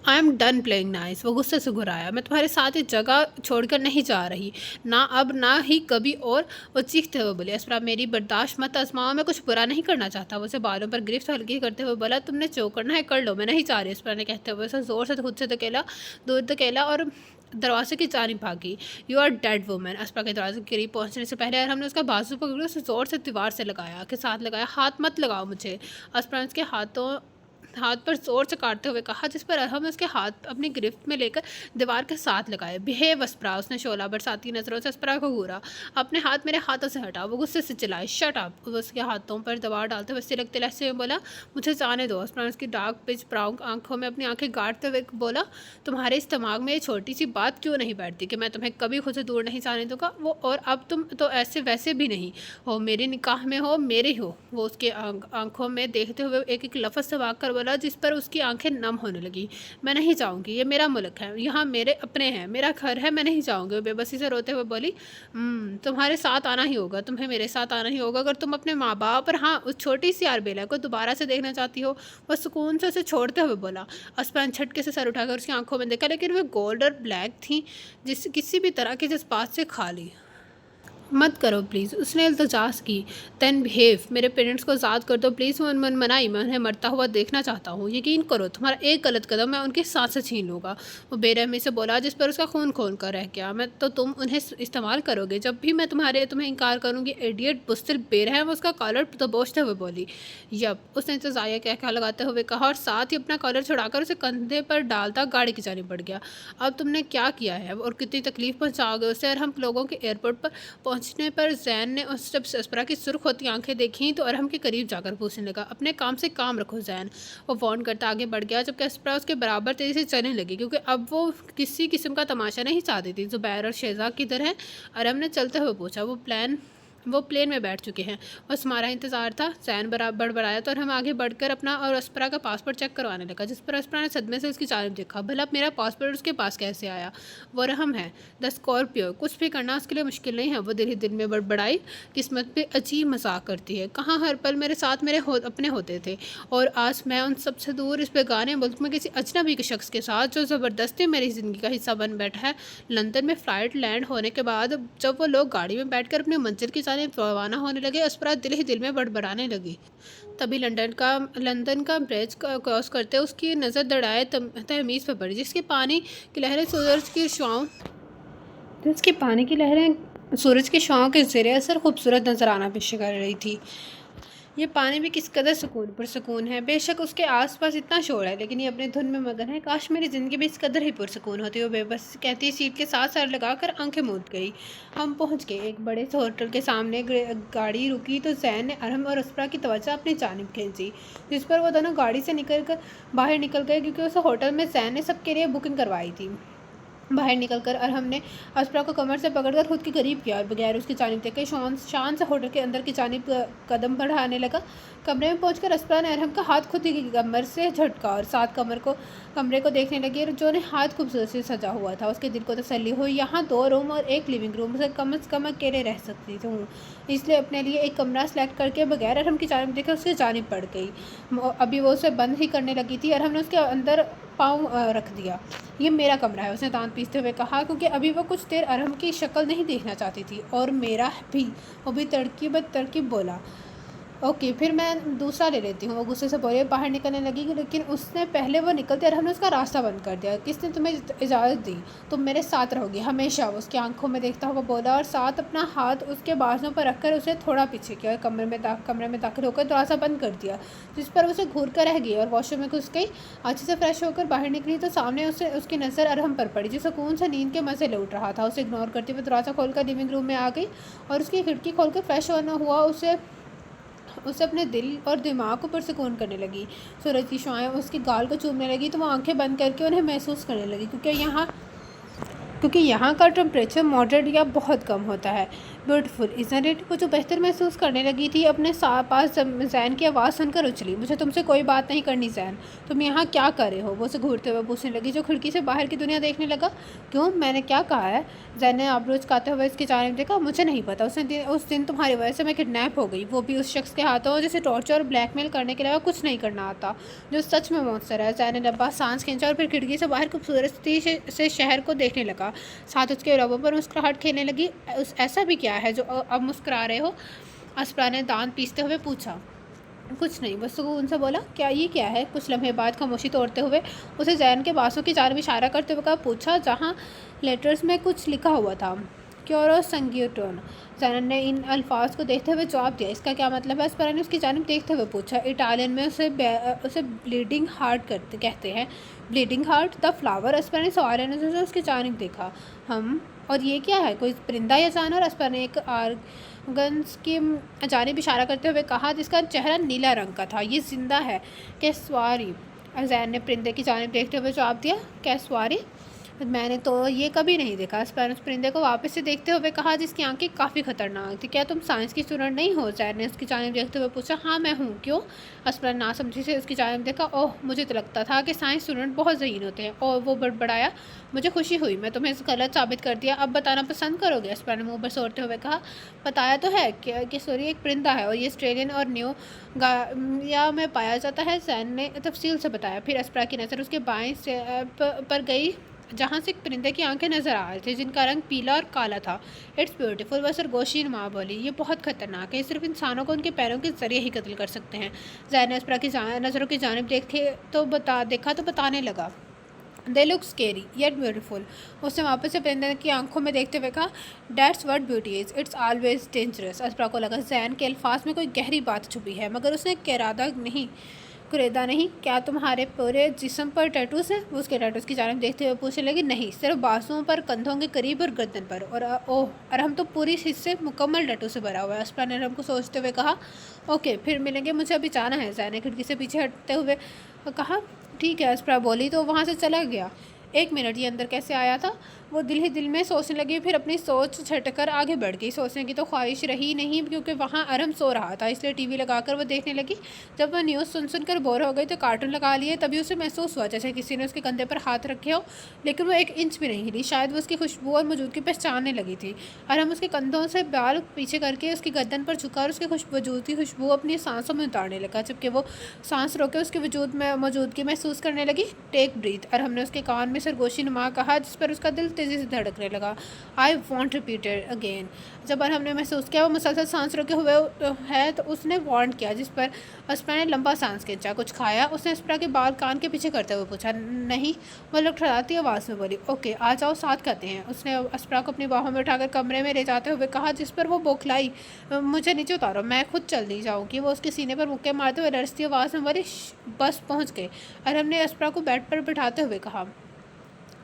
I am done playing nice. वो गुस्से से घुराया। मैं तुम्हारे साथ इस जगह छोड़कर नहीं जा रही, ना अब ना ही कभी और। वो चीखते हुए बोले। अस्परा, मेरी बर्दाश्त मत आजमाओ, मैं कुछ बुरा नहीं करना चाहता। वो उसे बालों पर गिरफ्त हल्की करते हुए बोला, तुमने जो करना है कर लो, मैं नहीं जा रही। अस्परा ने कहते हुए उसे ज़ोर से खुद से दूर धकेला और दरवाजे की जानिब भागी। You are dead woman. Aspara के दरवाजे के करीब पहुंचने से पहले हमने उसका बाजू पकड़ उसे ज़ोर से दीवार से लगाया। हाथ मत लगाओ मुझे। अस्परा ने उसके हाथ पर जोर से काटते हुए कहा, जिस पर अरहम उसके हाथ अपनी गिरफ्त में लेकर दीवार के साथ लगाए। बिहेव अस्परा। उसने शोला बरसाती नज़रों से अस्परा को घूरा। अपने हाथ मेरे हाथों से हटा। वो गुस्से से चिल्लाई, शट अप। वो उसके हाथों पर दबाव डालते हुए सिलकते लहजे में बोला, मुझे जाने दो। अस्परा ने उसकी डार्क पिच ब्राउन आंखों में अपनी आंखें गाड़ते हुए बोला, तुम्हारे इस दिमाग में ये छोटी सी बात क्यों नहीं बैठती कि मैं तुम्हें कभी खुद से दूर नहीं जाने दूंगा? वो और अब तुम तो ऐसे वैसे भी नहीं हो, मेरे निकाह में हो, मेरे हो। वो उसके आंखों में देखते हुए एक एक लफ्ज़ से वाक कर बोला, जिस पर उसकी आंखें नम होने लगी। मैं नहीं जाऊंगी, ये मेरा मुल्क है, यहाँ मेरे अपने हैं, मेरा घर है, मैं नहीं जाऊंगी। वो बेबसी से रोते हुए बोली, तुम्हारे साथ आना ही होगा, तुम्हें मेरे साथ आना ही होगा, अगर तुम अपने माँ बाप और हाँ उस छोटी सी आरबेला को दोबारा से देखना चाहती हो। वह सुकून से उसे छोड़ते हुए बोला। अस्परान झटके से सर उठाकर उसकी आंखों में देखा, लेकिन वह गोल्ड और ब्लैक थी, किसी भी तरह के जज्बात से खाली। मत करो प्लीज़, उसने इल्तिजास की। देन बिहेव, मेरे पेरेंट्स को आज़ाद कर दो प्लीज़। वो मन मनाई, मैं उन्हें मरता हुआ देखना चाहता हूँ। यकीन करो, तुम्हारा एक गलत कदम मैं उनकी सांसें छीन लूँगा। वो बेरहमी से बोला, जिस पर उसका खून खौल कर रह गया। मैं तो तुम उन्हें इस्तेमाल करोगे जब भी मैं तुम्हें इनकार करूँगी। इडियट, बुज़दिल, बेरहम। उसका कॉलर दबोचते हुए बोली। यप, उसने इंतज़ारिया कहकर लगाते हुए कहा, और साथ ही अपना कॉलर छुड़ाकर उसे कंधे पर डालता गाड़ी की जानिब बढ़ गया। अब तुमने क्या किया है और कितनी तकलीफ पहुँचाओगे उसे? और हम लोगों के एयरपोर्ट पर पहुंचने पर जैन ने उस जब अस्परा की सुर्ख होती आंखें देखीं तो अरहम के करीब जाकर पूछने लगा, अपने काम से काम रखो जैन। वो वार्न करता आगे बढ़ गया, जबकि अस्परा उसके बराबर तेज़ी से चलने लगी, क्योंकि अब वो किसी किस्म का तमाशा नहीं चाहती थी। ज़ुबैर और शहज़ाद किधर हैं? अरहम ने चलते हुए पूछा। वो प्लेन में बैठ चुके हैं, बस हमारा इंतज़ार था। जैन बराबर बढ़ाया तो हम आगे बढ़कर अपना और अस्परा का पासपोर्ट चेक करवाने लगा, जिस पर अस्परा ने सदमे से उसकी जानिब देखा। भला मेरा पासपोर्ट उसके पास कैसे आया? वो अरहम है, द स्कॉर्पियो। कुछ भी करना उसके लिए मुश्किल नहीं है। वो दिल ही दिल में बड़बड़ाई, किस्मत पे अजीब मजाक करती है। कहाँ हर पल मेरे साथ अपने होते थे, और आज मैं उन सबसे दूर इस बेगाने मुल्क में किसी अजनबी के शख्स के साथ, जो ज़बरदस्ती मेरी ज़िंदगी का हिस्सा बन बैठा है। लंदन में फ़्लाइट लैंड होने के बाद जब वो लोग गाड़ी में बैठकर अपनी मंजिल की जानिब रवाना होने लगे, अस्परा दिल ही दिल में बड़बड़ाने लगी। तभी लंदन का ब्रिज क्रॉस करते उसकी नज़र दड़ाए तहमीज़ पर पड़ी, जिसके पानी की लहरें सूरज की छाँव के ज़ेरे असर खूबसूरत नज़र आना पेश कर रही थी। ये पानी भी किस कदर पुरसकून है। बेशक उसके आसपास इतना शोर है, लेकिन ये अपने धुन में मगन है। काश मेरी ज़िंदगी भी इस कदर ही पुरसकून होती। वो बेबस कहती सीट के साथ सर लगाकर आंखें मूंद गई। हम पहुंच गए। एक बड़े से होटल के सामने गाड़ी रुकी तो जैन ने अरहम और अस्परा की तवज्जो अपनी जानिब खींची, जिस पर वो दोनों गाड़ी से बाहर निकल गए, क्योंकि उस होटल में जैन ने सबके लिए बुकिंग करवाई थी। बाहर निकलकर अरहम ने अस्परा को कमर से पकड़कर खुद के करीब किया और बगैर उसकी जानिब देखे शान से होटल के अंदर की जानिब कदम बढ़ाने लगा। कमरे में पहुंचकर अस्परा ने अरहम का हाथ खुद ही कमर से झटका और साथ कमरे को देखने लगी, और जो ने हाथ खूबसूरत से सजा हुआ था। उसके दिल को तसल्ली हुई, यहाँ 2 रूम और एक लिविंग रूम से कम अकेले रह सकती हूँ, इसलिए अपने लिए एक कमरा सेलेक्ट करके बगैर अरहम की जानिब देखे उसकी जानिब पड़ गई। अभी वो उसे बंद ही करने लगी थी, अरहम ने उसके अंदर पाँव रख दिया। ये मेरा कमरा है, उसने दांत पीसते हुए कहा, क्योंकि अभी वो कुछ देर अरहम की शक्ल नहीं देखना चाहती थी। और मेरा भी, वो भी तरकीब बोला। ओके, फिर मैं दूसरा ले लेती हूँ। वो गुस्से से बोले, बाहर निकलने लगी, लेकिन उसने पहले वो निकलते अरहम ने उसका रास्ता बंद कर दिया। किसने तुम्हें इजाज़त दी? तुम मेरे साथ रहोगी हमेशा, वो उसकी आंखों में देखता हुआ बोला, और साथ अपना हाथ उसके बाजू पर रखकर उसे थोड़ा पीछे किया। कमरे में दाखिल होकर दरवाज़ा बंद कर दिया, जिस पर उसे घूर कर रह गई और वॉशरूम में घुस गई। अच्छे से फ्रेश होकर बाहर निकली तो सामने उसकी नज़र अरहम पर पड़ी, जो सुकून से नींद के मज़े लूट रहा था। उसे इग्नोर करते हुए दरवाज़ा खोलकर लिविंग रूम में आ गई और उसकी खिड़की खोलकर फ्रेश होना हुआ। उसे अपने दिल और दिमाग को पुरसकून करने लगी। सूरज की शुआएं उसके गाल को चूमने लगी तो वो आंखें बंद करके उन्हें महसूस करने लगी, क्योंकि यहाँ का टेम्परेचर मॉडरेट या बहुत कम होता है। Beautiful isn't it? वो जो बेहतर महसूस करने लगी थी, अपने पास जैन की आवाज़ सुनकर उछली। मुझे तुमसे कोई बात नहीं करनी जैन, तुम यहाँ क्या कर रहे हो? वो उसे घूरते हुए पूछने लगी, जो खिड़की से बाहर की दुनिया देखने लगा। क्यों, मैंने क्या कहा है? जैन ने आबरू चुकाते हुए इसकी जानिब देखा। मुझे नहीं पता, उस दिन तुम्हारी वजह से मैं किडनैप हो गई, वो भी उस शख्स के हाथों जिसे टॉर्चर और ब्लैकमेल करने के अलावा कुछ नहीं करना आता, जो सच में मौसर है। जैन ने लंबा सांस खींचा और फिर खिड़की से बाहर खूबसूरती से शहर को देखने लगा। साथ उसके रबों पर मुस्कुराहट खेलने लगी। ऐसा भी क्या है जो अब मुस्कुरा रहे हो? अस्परा ने दांत पीसते हुए पूछा। कुछ नहीं, बस सुकून से बोला। क्या है? कुछ लम्हे बाद खामोशी तोड़ते हुए उसे जैन के बासों की जानिब इशारा करते हुए कहा, पूछा जहाँ लेटर्स में कुछ लिखा हुआ था, क्योरो संगीटोन। जैन ने इन अल्फाज को देखते हुए जवाब दिया। इसका क्या मतलब है? अस्परा ने उसकी जानिब देखते हुए पूछा। इटालियन में उसे ब्लीडिंग हार्ट कहते हैं। Bleeding heart, the flower? Aspara ने सवालिया नज़र से उसकी जानिब देखा। हम, और ये क्या है, कोई परिंदा या जानवर? अस्परा ने एक आर्गन्स की जानिब इशारा करते हुए कहा, जिसका चेहरा नीला रंग का था। ये जिंदा है। कैसवारी? जैन ने परिंदे की जानिब देखते हुए जवाब दिया। कैसवारी? मैंने तो ये कभी नहीं देखा। अस्परा ने उस परिंदे को वापस से देखते हुए कहा, जिसकी आंखें काफ़ी खतरनाक थी। क्या तुम साइंस की स्टूडेंट नहीं हो? जैन ने उसकी जानिब देखते हुए पूछा। हाँ मैं हूँ। क्यों? अस्परा ने नासमझी से उसकी जानिब देखा। ओह, मुझे तो लगता था कि साइंस स्टूडेंट बहुत ज़हीन होते हैं। और वो बड़बड़ाया। मुझे खुशी हुई, मैं तुम्हें गलत साबित कर दिया। अब बताना पसंद करोगे? अस्परा ने मुँह पर सोड़ते हुए कहा। बताया तो है कि सॉरी एक परिंदा है, और ये ऑस्ट्रेलियन और न्यू या में पाया जाता है। जैन ने तफसील से बताया। फिर अस्परा की नज़र उसके बाएं पर गई, जहाँ से एक परिंदे की आंखें नजर आ रही थी जिनका रंग पीला और काला था। इट्स ब्यूटीफुल, वो सरगोशी माँ बोली। ये बहुत खतरनाक है, सिर्फ इंसानों को उनके पैरों के जरिए ही कत्ल कर सकते हैं। जैन ने अस्परा की नज़रों की जानिब देखा तो बताने लगा, they look scary yet beautiful. उसने वापस से परिंदे की आंखों में देखते हुए कहा, that's what beauty is, it's always dangerous. Aspara को लगा जैन के अल्फाज में कोई गहरी बात छुपी है, मगर उसने कुरेदा नहीं, क्या तुम्हारे पूरे जिस्म पर टैटूज हैं? वो उसके टैटूज की जानिब देखते हुए पूछने लगी, नहीं, सिर्फ बाजुओं पर, कंधों के करीब और गर्दन पर। और हम तो पूरी हिस्से मुकम्मल टैटू से भरा हुआ है। अस्परा ने को सोचते हुए कहा, ओके फिर मिलेंगे, मुझे अभी जाना है। जैन ने खिड़की से पीछे हटते हुए कहा, ठीक है। अस्परा बोली तो वहाँ से चला गया। 1 मिनट ये अंदर कैसे आया था? वो दिल ही दिल में सोचने लगी, फिर अपनी सोच छटकर आगे बढ़ गई। सोचने की तो ख्वाहिश रही नहीं, क्योंकि वहाँ अरहम सो रहा था, इसलिए टीवी लगाकर वो देखने लगी। जब वह न्यूज़ सुन कर बोर हो गई तो कार्टून लगा लिए। तभी उसे महसूस हुआ जैसे किसी ने उसके कंधे पर हाथ रखे हो, लेकिन वो 1 इंच भी नहीं हिली। शायद वो उसकी खुशबू और मौजूदगी पहचानने लगी थी। अरहम उसके कंधों से बाल पीछे करके उसकी गर्दन पर झुका और उसकी वजूद की खुशबू अपनी सांसों में उतारने लगा। जबकि वो सांस रोके उसकी मौजूदगी महसूस करने लगी। टेक ब्रीथ, अरहम ने उसके कान में सरगोशी नुमा कहा, जिस पर उसका दिल तेज़ी से धड़कने लगा। I want repeat it again. जब अरहम ने महसूस किया वो मुसलसल सांस रोके हुए है तो उसने वांट किया, जिस पर अस्परा ने लंबा सांस खींचा। कुछ खाया? उसने अस्परा के बाल कान के पीछे करते हुए पूछा। नहीं, वो लड़खड़ाती आवाज़ में बोली। ओके आ जाओ, साथ खाते हैं। उसने अस्परा को अपनी बाहों में उठाकर कमरे में ले जाते हुए कहा, जिस पर वो बौखलाई, मुझे नीचे उतारो, मैं खुद चली जाऊँगी। वो उसके सीने पर मुक्के मारते हुए लड़ती आवाज़ में बोली, बस पहुँच गए। अरहम ने अस्परा को बेड पर बिठाते हुए कहा,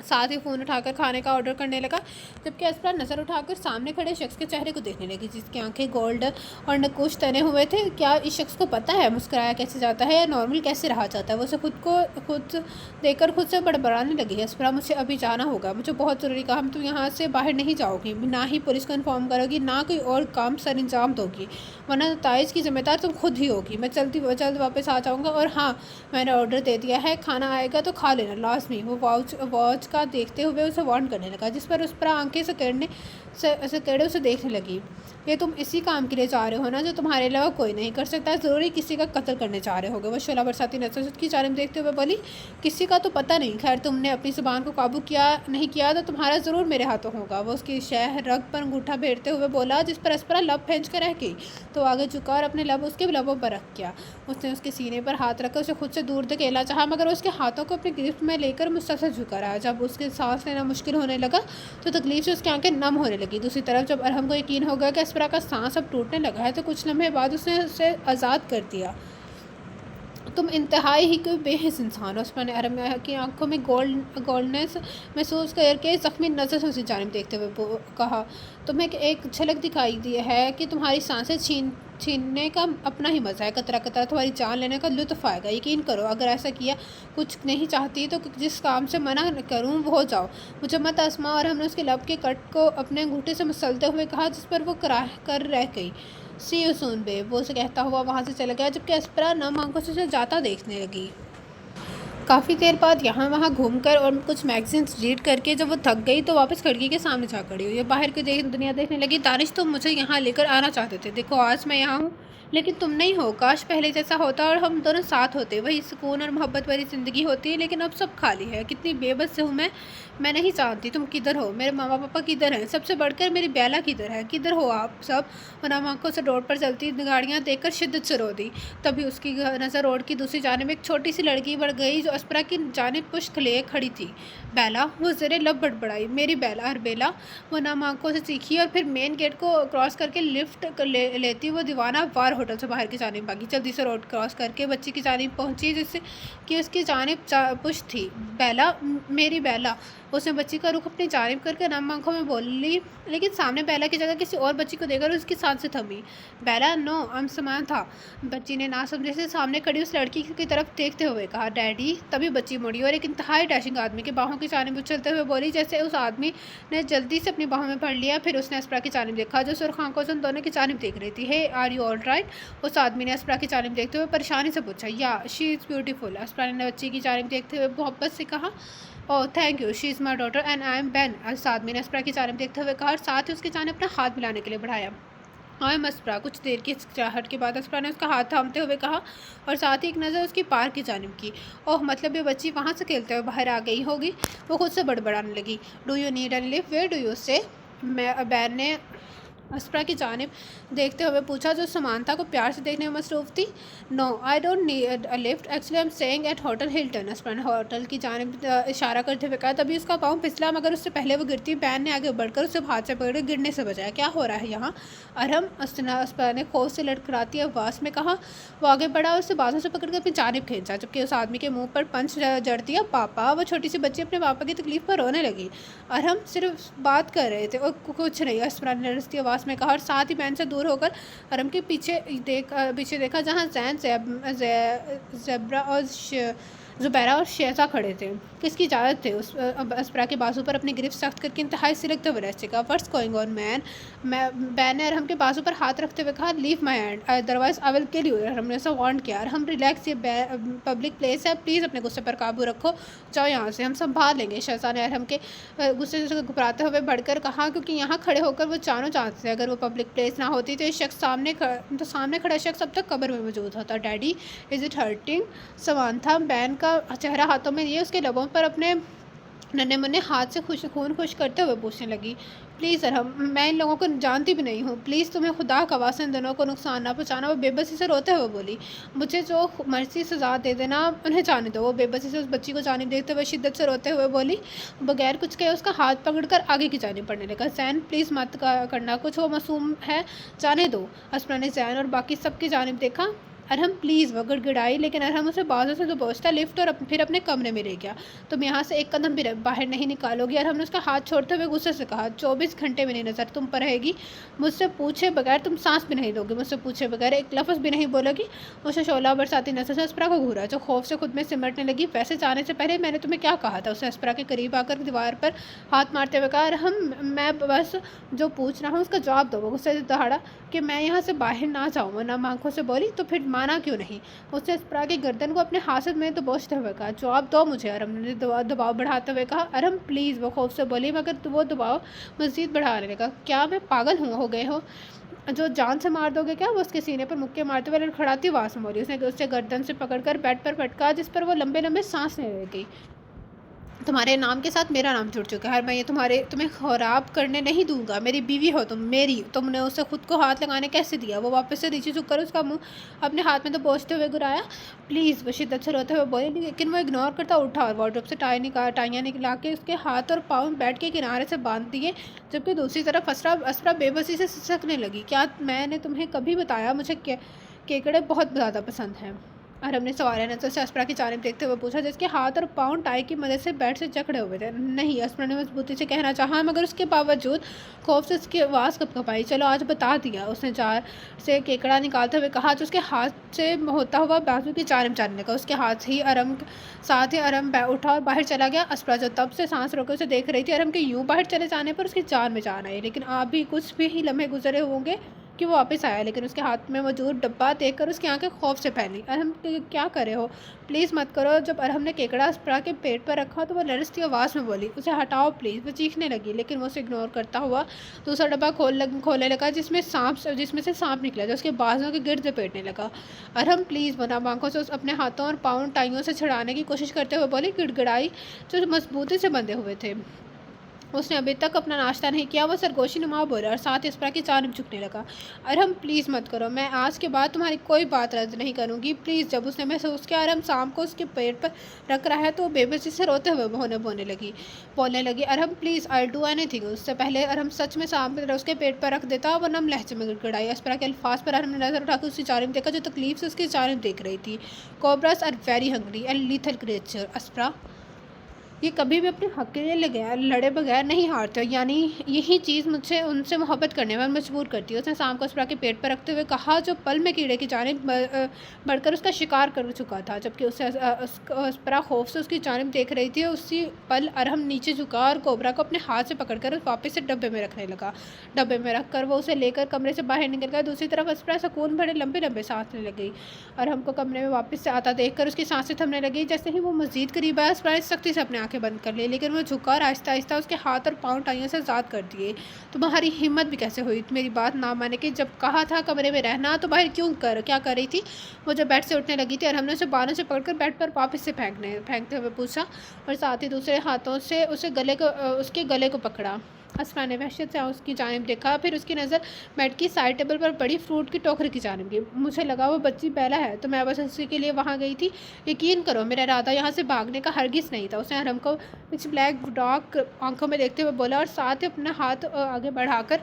साथ ही फ़ोन उठाकर खाने का ऑर्डर करने लगा। जबकि अस्परा नज़र उठाकर सामने खड़े शख्स के चेहरे को देखने लगी, जिसकी आंखें गोल्ड और नकुश तने हुए थे। क्या इस शख्स को पता है मुस्कुराया कैसे जाता है या नॉर्मल कैसे रहा जाता है? वो उसे खुद देखकर खुद से बड़बड़ाने लगी। अस्परा, मुझे अभी जाना होगा, मुझे बहुत ज़रूरी काम। तुम यहाँ से बाहर नहीं जाओगी, ना ही पुलिस को इन्फॉर्म करोगी, ना कोई और काम सर अंजाम दोगी, वरना नताइज की जिम्मेदार तुम खुद ही होगी। मैं जल्द वापस आ जाऊँगा। और हाँ, मैंने ऑर्डर दे दिया है, खाना आएगा तो खा लेना लाजमी। वो वॉच का देखते हुए उसे वार्न करने लगा, जिस पर उस पर आंखें सकेड़े उसे देखने लगी। ये तुम इसी काम के लिए जा रहे हो ना, जो तुम्हारे अलावा कोई नहीं कर सकता? ज़रूरी किसी का कत्ल करने जा रहे होगे? वो शोला बरसाती नजर की जानिब देखते हुए बोली, किसी का तो पता नहीं, खैर तुमने अपनी ज़ुबान को काबू नहीं किया तो तुम्हारा ज़रूर मेरे हाथों होगा। वो उसकी शह रग पर अंगूठा फेरते हुए बोला, जिस पर अस्परा लब फेंच कर रह गई। तो आगे झुका और अपने लब उसके लबों पर रख किया। उसने उसके सीने पर हाथ रखकर उसे खुद से दूर धकेलना चाहा, मगर उसके हाथों को अपनी गिरफ्त में लेकर मुस्तैद झुका रहा। जब उसके सांस लेना मुश्किल होने लगा तो तकलीफ से उसकी आंखें नम होने लगी। दूसरी तरफ जब अरहम को यकीन हो गया कि अस्परा का सांस अब टूटने लगा है तो कुछ लम्हे बाद उसने उसे आज़ाद कर दिया। तुम इंतहाई ही कोई बेहिस इंसान हो। अस्परा ने अरहम की आंखों में गोल्डनेस महसूस करके ज़ख्मी नज़र से उसी जानिब देखते हुए कहा, तुम्हें एक झलक दिखाई दी है कि तुम्हारी सांसें छीनने का अपना ही मज़ा है, कतरा कतरा तुम्हारी जान लेने का लुत्फ़ आएगा। यकीन करो, अगर ऐसा किया कुछ नहीं चाहती तो जिस काम से मना करूँ वो हो जाओ, मुझे मत आसमा। और हमने उसके लब के कट को अपने अंगूठे से मसलते हुए कहा, जिस पर वो कर रह गई। सी यू सून बेब, वो उसे कहता हुआ वहाँ से चला गया। जबकि अस्परा नम आंखों से उसे जाता देखने लगी। काफ़ी देर बाद यहाँ वहाँ घूमकर और कुछ मैगजीन्स रीड करके जब वो थक गई तो वापस खिड़की के सामने जा खड़ी हुई। बाहर की दुनिया देखने लगी। दानिश, तुम मुझे यहाँ लेकर आना चाहते थे, देखो आज मैं यहाँ हूँ, लेकिन तुम नहीं हो। काश पहले जैसा होता और हम दोनों साथ होते, वही सुकून और मोहब्बत वाली ज़िंदगी होती, लेकिन अब सब खाली है। कितनी बेबस हूँ मैं नहीं जानती तुम किधर हो, मेरे मामा पापा किधर हैं, सबसे बढ़कर मेरी बेला किधर है, किधर हो आप सब? वरना आंखों से रोड पर चलती गाड़ियाँ देखकर शिद्दत से रो दी। तभी उसकी नज़र रोड की दूसरी जानिब एक छोटी सी लड़की बढ़ गई जो अस्परा की जानिब पुश्त लिए खड़ी थी। बेला, वो ज़रे लब बड़बड़ाई, मेरी बेला अरबेला। वो नाम आंखों से चीखी और फिर मेन गेट को क्रॉस करके लिफ्ट लेती वो दीवाना वार होटल से बाहर की जानिब भागी। जल्दी से रोड क्रॉस करके बच्ची की जानिब पहुंची, जिससे कि उसकी जानिब पुश थी। बेला, मेरी बेला। उसने बच्ची का रुख अपनी जानिब करके नम आंखों में बोली, लेकिन सामने बेला की जगह किसी और बच्ची को देखकर उसकी सांसें थमी। बेला, नो, समान था। बच्ची ने ना समझे से सामने खड़ी उस लड़की की तरफ देखते हुए कहा, डैडी। तभी बच्ची मुड़ी और एक इंतहाई डैशिंग आदमी के बाहों की जानिब उछलते हुए बोली, जैसे उस आदमी ने जल्दी से अपनी बाहों में पढ़ लिया। फिर उसने अस्परा की जानिब देखा जो सुर्ख आंखों से उन दोनों की जानिब देख रही थी। हे, आर यू ऑल राइट? उस आदमी ने अस्परा की जानिब देखते हुए परेशानी से पूछा। या, शी इज़ ब्यूटीफुल। अस्परा ने बच्ची की जानिब देखते हुए मोहब्बत से कहा। Oh thank you, she is my daughter and I am Ben. उस आदमी ने अस्परा की जानिब देखते हुए कहा और साथ ही उसकी जानिब अपना हाथ मिलाने के लिए बढ़ाया। آئے مسپرا۔ کچھ دیر کی ہچکچاہٹ کے بعد اسپرا نے اس کا ہاتھ تھامتے ہوئے کہا اور ساتھ ہی ایک نظر اس کی پارک کی جانب کی۔ اوہ، مطلب یہ بچی وہاں سے کھیلتے ہوئے باہر آ گئی ہوگی۔ وہ خود سے بڑبڑانے لگی۔ Do you need any lift? Where do you stay? Ben نے اسپرا کی جانب دیکھتے ہوئے پوچھا جو سمانتھا کو پیار سے دیکھنے میں مصروف تھی۔ No I don't need a lift, actually I am staying at hotel Hilton. Aspara نے ہوٹل کی جانب اشارہ کرتے ہوئے کہا۔ تبھی اس کا پاؤں پھسلا مگر اس سے پہلے وہ گرتی بین نے آگے بڑھ کر اسے ہاتھ سے پکڑ کے گرنے سے بچایا۔ کیا ہو رہا ہے یہاں ارہم؟ اسپرا نے خوف سے لڑکھڑاتی آواز میں کہا۔ وہ آگے بڑھا اور اسے بازوں سے پکڑ کر اپنی جانب کھینچا جبکہ اس آدمی کے منہ پر پنچ جڑ دیا۔ پاپا! وہ چھوٹی سی بچی اپنے پاپا کی تکلیف پر رونے لگی۔ ارہم صرف بات کر رہے تھے اور کچھ نہیں، اسپرا نے لرزتی آواز میں کہا اور ساتھ ہی بین سے دور ہو کر ارہم کے پیچھے دیکھا جہاں زین، زبیرہ اور شیزہ کھڑے تھے۔ کس کی اجازت تھے؟ اسپرا کے بازو پر اپنی گرفت سخت کر کے انتہائی سلکتے ہوئے رہ چکا۔ واٹس گوئنگ آن مین؟ بین نے ارہم کے بازو پر ہاتھ رکھتے ہوئے کہا۔ لیو مائی ہینڈ ادروائز آئی ول کل یو۔ ارہم نے اسے وارن کیا۔ ارہم ریلیکس، یہ پبلک پلیس ہے، پلیز اپنے غصے پر قابو رکھو، جاؤ یہاں سے، ہم سنبھال لیں گے۔ شیزہ نے ارہم کے غصے سے گھبراتے ہوئے بڑھ کر کہا کیونکہ یہاں کھڑے ہو کر وہ جانو جانتے تھے اگر وہ پبلک پلیس نہ ہوتی تو یہ شخص سامنے کھڑا شخص اب تک قبر میں موجود ہوتا۔ Daddy is it hurting? Samantha Ben کا چہرہ ہاتھوں میں لیے اس کے لبوں پر اپنے ننھے منھے ہاتھ سے خون خشک کرتے ہوئے پوچھنے لگی۔ پلیز ارہم، میں ان لوگوں کو جانتی بھی نہیں ہوں، پلیز تمہیں خدا کا واسطہ ان دونوں کو نقصان نہ پہنچانا۔ وہ بے بسی سے روتے ہوئے بولی۔ مجھے جو مرضی سزا دے دینا، انہیں جانے دو۔ وہ بے بسی سے اس بچی کو جانب دیکھتے ہوئے شدت سے روتے ہوئے بولی۔ بغیر کچھ کہے اس کا ہاتھ پکڑ کر آگے کی جانب بڑھنے لگا۔ زین پلیز مت کرنا کچھ، وہ معصوم ہے، جانے دو۔ اسپرا نے زین اور باقی سب کی جانب دیکھا۔ ارہم پلیز، وہ گڑگڑائی لیکن ارہم اسے بازوں سے دبوچتا لفٹ اور پھر اپنے کمرے میں لے گیا۔ تم یہاں سے ایک قدم بھی باہر نہیں نکالو گی۔ ارہم نے اس کا ہاتھ چھوڑتے ہوئے غصے سے کہا۔ 24 گھنٹے میری نظر تم پر رہے گی، مجھ سے پوچھے بغیر تم سانس بھی نہیں لو گی، مجھ سے پوچھے بغیر ایک لفظ بھی نہیں بولو گی۔ اسے شعلہ برساتی نظر سے اسپرا کو گھورا جو خوف سے خود میں سمٹنے لگی۔ ویسے جانے سے پہلے میں نے تمہیں کیا کہا تھا؟ اسے اسپرا کے قریب آ کر دیوار پر ہاتھ مارتے ہوئے کہا۔ ارہم میں بس جو پوچھ رہا ہوں اس کا جواب دو۔ وہ غصے سے دہاڑا کہ میں یہاں سے باہر نہ جاؤں۔ وہ نم آنکھوں سے بولی۔ تو پھر مانا کیوں نہیں؟ اس نے اسپرا کی گردن کو اپنے ہاتھ میں دبوچتے ہوئے کہا۔ جواب دو مجھے، ارہم نے دباؤ بڑھاتے ہوئے کہا۔ ارہم پلیز، وہ خوف سے بولی مگر وہ دباؤ مزید بڑھانے لگا۔ کیا میں پاگل ہو گئے ہو جو جان سے مار دو گے کیا؟ وہ اس کے سینے پر مکے مارتے ہوئے لڑکھڑاتی آواز میں بولی۔ اس نے اسے گردن سے پکڑ کر بیڈ پر پٹکا جس پر وہ لمبے لمبے سانس لینے لگی۔ تمہارے نام کے ساتھ میرا نام جڑ چکا ہے، میں یہ تمہیں خراب کرنے نہیں دوں گا۔ میری بیوی ہو تم، تم نے اسے خود کو ہاتھ لگانے کیسے دیا؟ وہ واپس سے نیچے جھک کر اس کا منہ اپنے ہاتھ میں دبوچتے ہوئے گرایا۔ پلیز، وہ شدت سے روتے ہوئے بولی لیکن وہ اگنور کرتا اٹھا اور وارڈروب سے ٹائیاں نکلا کے اس کے ہاتھ اور پاؤں بیڈ کے کنارے سے باندھ دیے جبکہ دوسری طرف اسپرا بے بسی سے سسکنے لگی۔ کیا میں نے تمہیں کبھی بتایا مجھے کیکڑے بہت زیادہ پسند ہیں؟ ارہم نے سوالیہ نظر سے اسپرا کی جانب دیکھتے ہوئے پوچھا جس کے ہاتھ اور پاؤں ٹائی کی مدد سے بیڈ سے جکڑے ہوئے تھے۔ نہیں، اسپرا نے مضبوطی سے کہنا چاہا مگر اس کے باوجود خوف سے اس کی آواز کپکپائی۔ چلو آج بتا دیا، اس نے جار سے کیکڑا نکالتے ہوئے کہا جو اس کے ہاتھ سے ہوتا ہوا بازو کی جانب جانے لگا۔ اس کے ساتھ ہی ارہم اٹھا اور باہر چلا گیا۔ اسپرا جو تب سے سانس روکے اسے دیکھ رہی تھی، ارہم کے یوں باہر چلے جانے پر اس کی جان میں جان آئی، لیکن آپ بھی کچھ بھی ہی لمحے گزرے ہوں گے کہ وہ واپس آیا، لیکن اس کے ہاتھ میں موجود ڈبہ دیکھ کر اس کی آنکھیں خوف سے پھیلی۔ ارہم کیا کرے ہو؟ پلیز مت کرو۔ جب ارہم نے کیکڑا اسپرا کے پیٹ پر رکھا تو وہ لرزتی آواز میں بولی۔ اسے ہٹاؤ پلیز۔ وہ چیخنے لگی لیکن وہ اسے اگنور کرتا ہوا دوسرا ڈبہ کھولنے لگا جس میں سے سانپ نکلا جو اس کے بازوں کے گرد لپیٹنے لگا۔ ارہم پلیز، وہ نم آنکھوں سے اپنے ہاتھوں اور پاؤں ٹائیوں سے چھڑانے کی کوشش کرتے ہوئے بولی۔ گڑگڑائی جو مضبوطی سے بندھے ہوئے تھے۔ اس نے ابھی تک اپنا ناشتہ نہیں کیا، وہ سرگوشی نما بولا اور ساتھ اسپرا کی جانب جھکنے لگا۔ ارہم پلیز مت کرو، میں آج کے بعد تمہاری کوئی بات رد نہیں کروں گی، پلیز۔ جب اس نے محسوس کیا ارہم سانپ کو اس کے پیٹ پر رکھ رہا ہے تو وہ بے بسی سے روتے ہوئے بولنے لگی۔ Arham please, I do anything. اس سے پہلے ارہم سچ میں سانپ اس کے پیٹ پر رکھ دیتا، وہ نم لہجے میں گڑگڑائی۔ اسپرا کے الفاظ پر ارہم نے نظر اٹھا کر اس کی جانب دیکھا جو تکلیف سے اس کی جانب دیکھ رہی تھی۔ Cobras are very hungry and lethal creature Aspara, یہ کبھی بھی اپنے حق کے لیے لڑے بغیر نہیں ہارتے، یعنی یہی چیز مجھے ان سے محبت کرنے پر مجبور کرتی ہے۔ اس نے سانپ کو اسپرا کے پیٹ پر رکھتے ہوئے کہا جو پل میں کیڑے کی جانب بڑھ کر اس کا شکار کر چکا تھا جبکہ اسپرا خوف سے اس کی جانب دیکھ رہی تھی۔ اسی پل ارہم نیچے جھکا اور کوبرا کو اپنے ہاتھ سے پکڑ کر واپس سے ڈبے میں رکھنے لگا۔ ڈبے میں رکھ کر وہ اسے لے کر کمرے سے باہر نکل گیا۔ دوسری طرف اسپرا سکون بھرے لمبے لمبے سانس لینے لگی۔ ارہم کو کمرے میں واپس سے آتا دیکھ کر اس کی سانسیں تھمنے لگی۔ جیسے ہی وہ مزید قریب آیا اسپرا نے سختی سے اپنے आंखें बंद कर ली, लेकिन वो झुका और आहिस्ता आहिस्ता उसके हाथ और पाँव टाइयों से आज़ाद कर दिए। तुम्हारी हिम्मत भी कैसे हुई मेरी बात ना माने कि जब कहा था कमरे में रहना तो बाहर क्या कर रही थी? वो जब बेड से उठने लगी थी और हमने उसे बालों से पकड़कर बेड पर वापस से फेंकते हुए पूछा, और साथ ही दूसरे हाथों से उसके गले को पकड़ा। असरा ने वहशत से उसकी जानिब देखा, फिर उसकी नज़र बेड की साइड टेबल पर पड़ी फ्रूट की टोकरी की जानिब गई। मुझे लगा वो बच्ची बेला है तो मैं बस उसी के लिए वहाँ गई थी। यकीन करो मेरा इरादा यहाँ से भागने का हरगिज़ नहीं था। उसने हरम को कुछ ब्लैक डार्क आंखों में देखते हुए बोला और साथ ही अपना हाथ आगे बढ़ाकर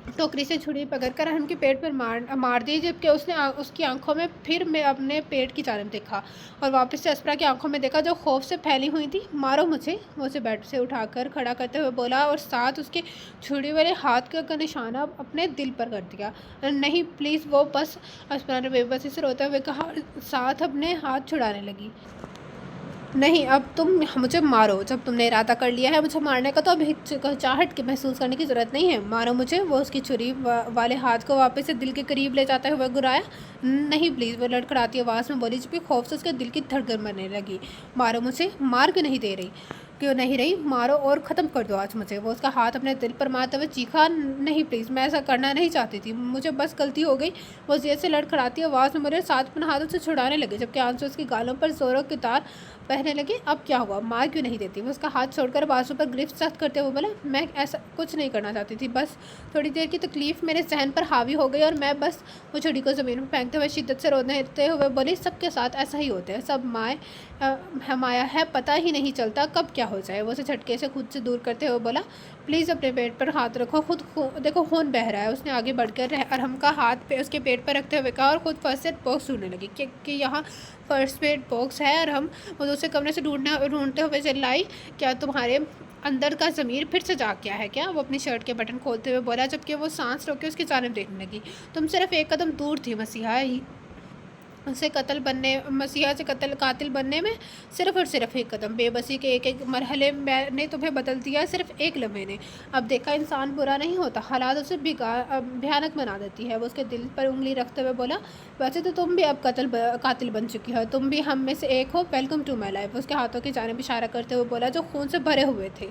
टोकरी से छुरी पकड़कर हम के पेट पर मार दी, जबकि उसने उसकी आंखों में फिर मैं अपने पेट की जानिब देखा और वापस से असफरा की आंखों में देखा जो खौफ से फैली हुई थी। मारो मुझे, वो उसे बेड से उठाकर खड़ा करते हुए बोला और साथ उसके छुरी वाले हाथ का निशाना अपने दिल पर कर दिया। नहीं प्लीज़, वो बस, असफरा ने बेबसी से रोते हुए कहा, साथ अपने हाथ छुड़ाने लगी। नहीं, अब तुम मुझे मारो। जब तुमने इरादा कर लिया है मुझे मारने का तो अब हिचकिचाहट की महसूस करने की ज़रूरत नहीं है। मारो मुझे। वो उसकी छुरी वाले हाथ को वापस से दिल के करीब ले जाते हुए गुर्राया। नहीं प्लीज़, वो लड़खड़ाती आवाज़ में बोली, जबकि खौफ से उसके दिल की धड़कन बनने लगी। मारो मुझे। मार क्यों नहीं रही? मारो और ख़त्म कर दो आज मुझे। वो उसका हाथ अपने दिल पर मारते हुए चीखा। नहीं प्लीज़, मैं ऐसा करना नहीं चाहती थी, मुझे बस गलती हो गई। वो ज़ेर से लड़खड़ाती आवाज़ में बोले, साथ अपने हाथों से छुड़ाने लगे, जबकि आंसू उसके गालों पर ज़ोरों की तार बहने लगे। अब क्या हुआ? मार क्यों नहीं देती? वो उसका हाथ छोड़कर बाजू पर ग्रिफ्ट सख्त करते हुए बोला, मैं ऐसा कुछ नहीं करना चाहती थी, बस थोड़ी देर की तकलीफ़ मेरे जहन पर हावी हो गई और मैं बस। वो छुरी को ज़मीन पर फेंकते हुए शिद्दत से रोते हुए बोली, सबके साथ ऐसा ही होता है, सब माया है, पता ही नहीं चलता कब क्या हो जाए। वो उसे झटके से खुद से दूर करते हुए बोला, प्लीज़ अपने पेट पर हाथ रखो, देखो खून बह रहा है। उसने आगे बढ़कर अरहम का हाथ पे उसके पेट पर रखते हुए कहा और खुद फर्स्ट एड बॉक्स ढूंढने लगी कि यहाँ फर्स्ट एड बॉक्स है। अरहम वो दूसरे कमरे से ढूंढते हुए चिल्लाई, क्या तुम्हारे अंदर का ज़मीर फिर से जाग गया है क्या? वो अपनी शर्ट के बटन खोलते हुए बोला, जबकि वो सांस रोक के उसकी जानिब देखने लगी। तुम सिर्फ एक कदम दूर थी मसीहा मसीहा से कातिल बनने में, सिर्फ और सिर्फ एक कदम। बेबसी के एक एक मरहले ने तुम्हें बदल दिया, सिर्फ एक लम्हे ने। अब देखा, इंसान बुरा नहीं होता, हालात उसे भयानक बना देती है। वो उसके दिल पर उंगली रखते हुए बोला, वैसे तो तुम भी अब कातिल बन चुकी हो, तुम भी हम में से एक हो। Welcome to my life. उसके हाथों की जानिब इशारा करते हुए बोला, जो खून से भरे हुए थे।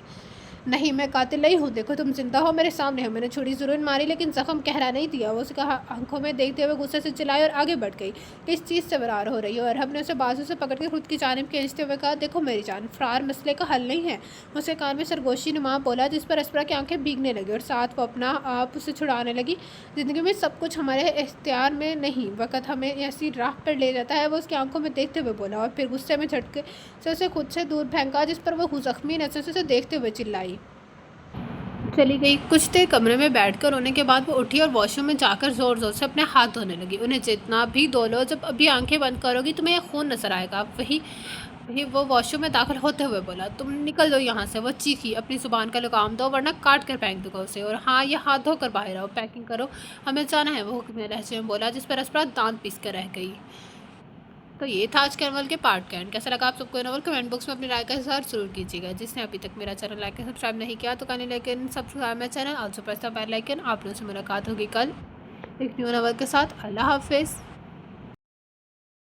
नहीं, मैं कातिल नहीं हूँ, देखो तुम जिंदा हो, मेरे सामने हो। मैंने छुरी ज़रूर मारी लेकिन ज़ख्म गहरा नहीं दिया। वो उसका आंखों में देखते हुए गुस्से से चिल्लाई और आगे बढ़ गई। किस चीज़ से फरार हो रही हो? और हमने उसे बाजू से पकड़ के खुद की जानिब खींचते हुए कहा, देखो मेरी जान, फरार मसले का हल नहीं है। उसके कान में सरगोशी नुमा बोला, जिस पर असफरा की आंखें भीगने लगी और साथ वो अपना आप उसे छुड़ाने लगी। ज़िंदगी में सब कुछ हमारे इख्तियार में नहीं, वक़्त हमें ऐसी राह पर ले जाता है। वो उसकी आंखों में देखते हुए बोला और फिर गुस्से में झटके से उसे खुद से दूर फेंका, जिस पर वो ज़ख्मी नज़र से उसे देखते हुए चिल्लाई चली गई। कुछ देर कमरे में बैठकर रोने के बाद वो उठी और वॉशरूम में जाकर ज़ोर ज़ोर से अपने हाथ धोने लगी। उन्हें जितना भी धो लो, जब अभी आंखें बंद करोगी तुम्हें यह खून नजर आएगा। वही वो वॉशरूम में दाखिल होते हुए बोला, तुम निकल दो यहाँ से। वो चीखी, अपनी ज़ुबान का लगाम दो वरना काट कर फेंक दूंगा उसे, और हाँ, ये हाथ धोकर बाहर आओ, पैकिंग करो, हमें जाना है। वो हुक्म लहजे में बोला, जिस पर असफरा दांत पीस कर रह गई। तो ये था आज के नॉवल के पार्ट का एंड। कैसा लगा आप सबको नॉवल? कमेंट बॉक्स में अपनी राय का इज़हार जरूर कीजिएगा। जिसने अभी तक मेरा चैनल लाइक सब्सक्राइब नहीं किया तो kindly like and subscribe my channel, also press the bell icon. आप लोगों से मुलाकात होगी कल एक न्यू नॉवल के साथ। अल्लाह हाफिज़।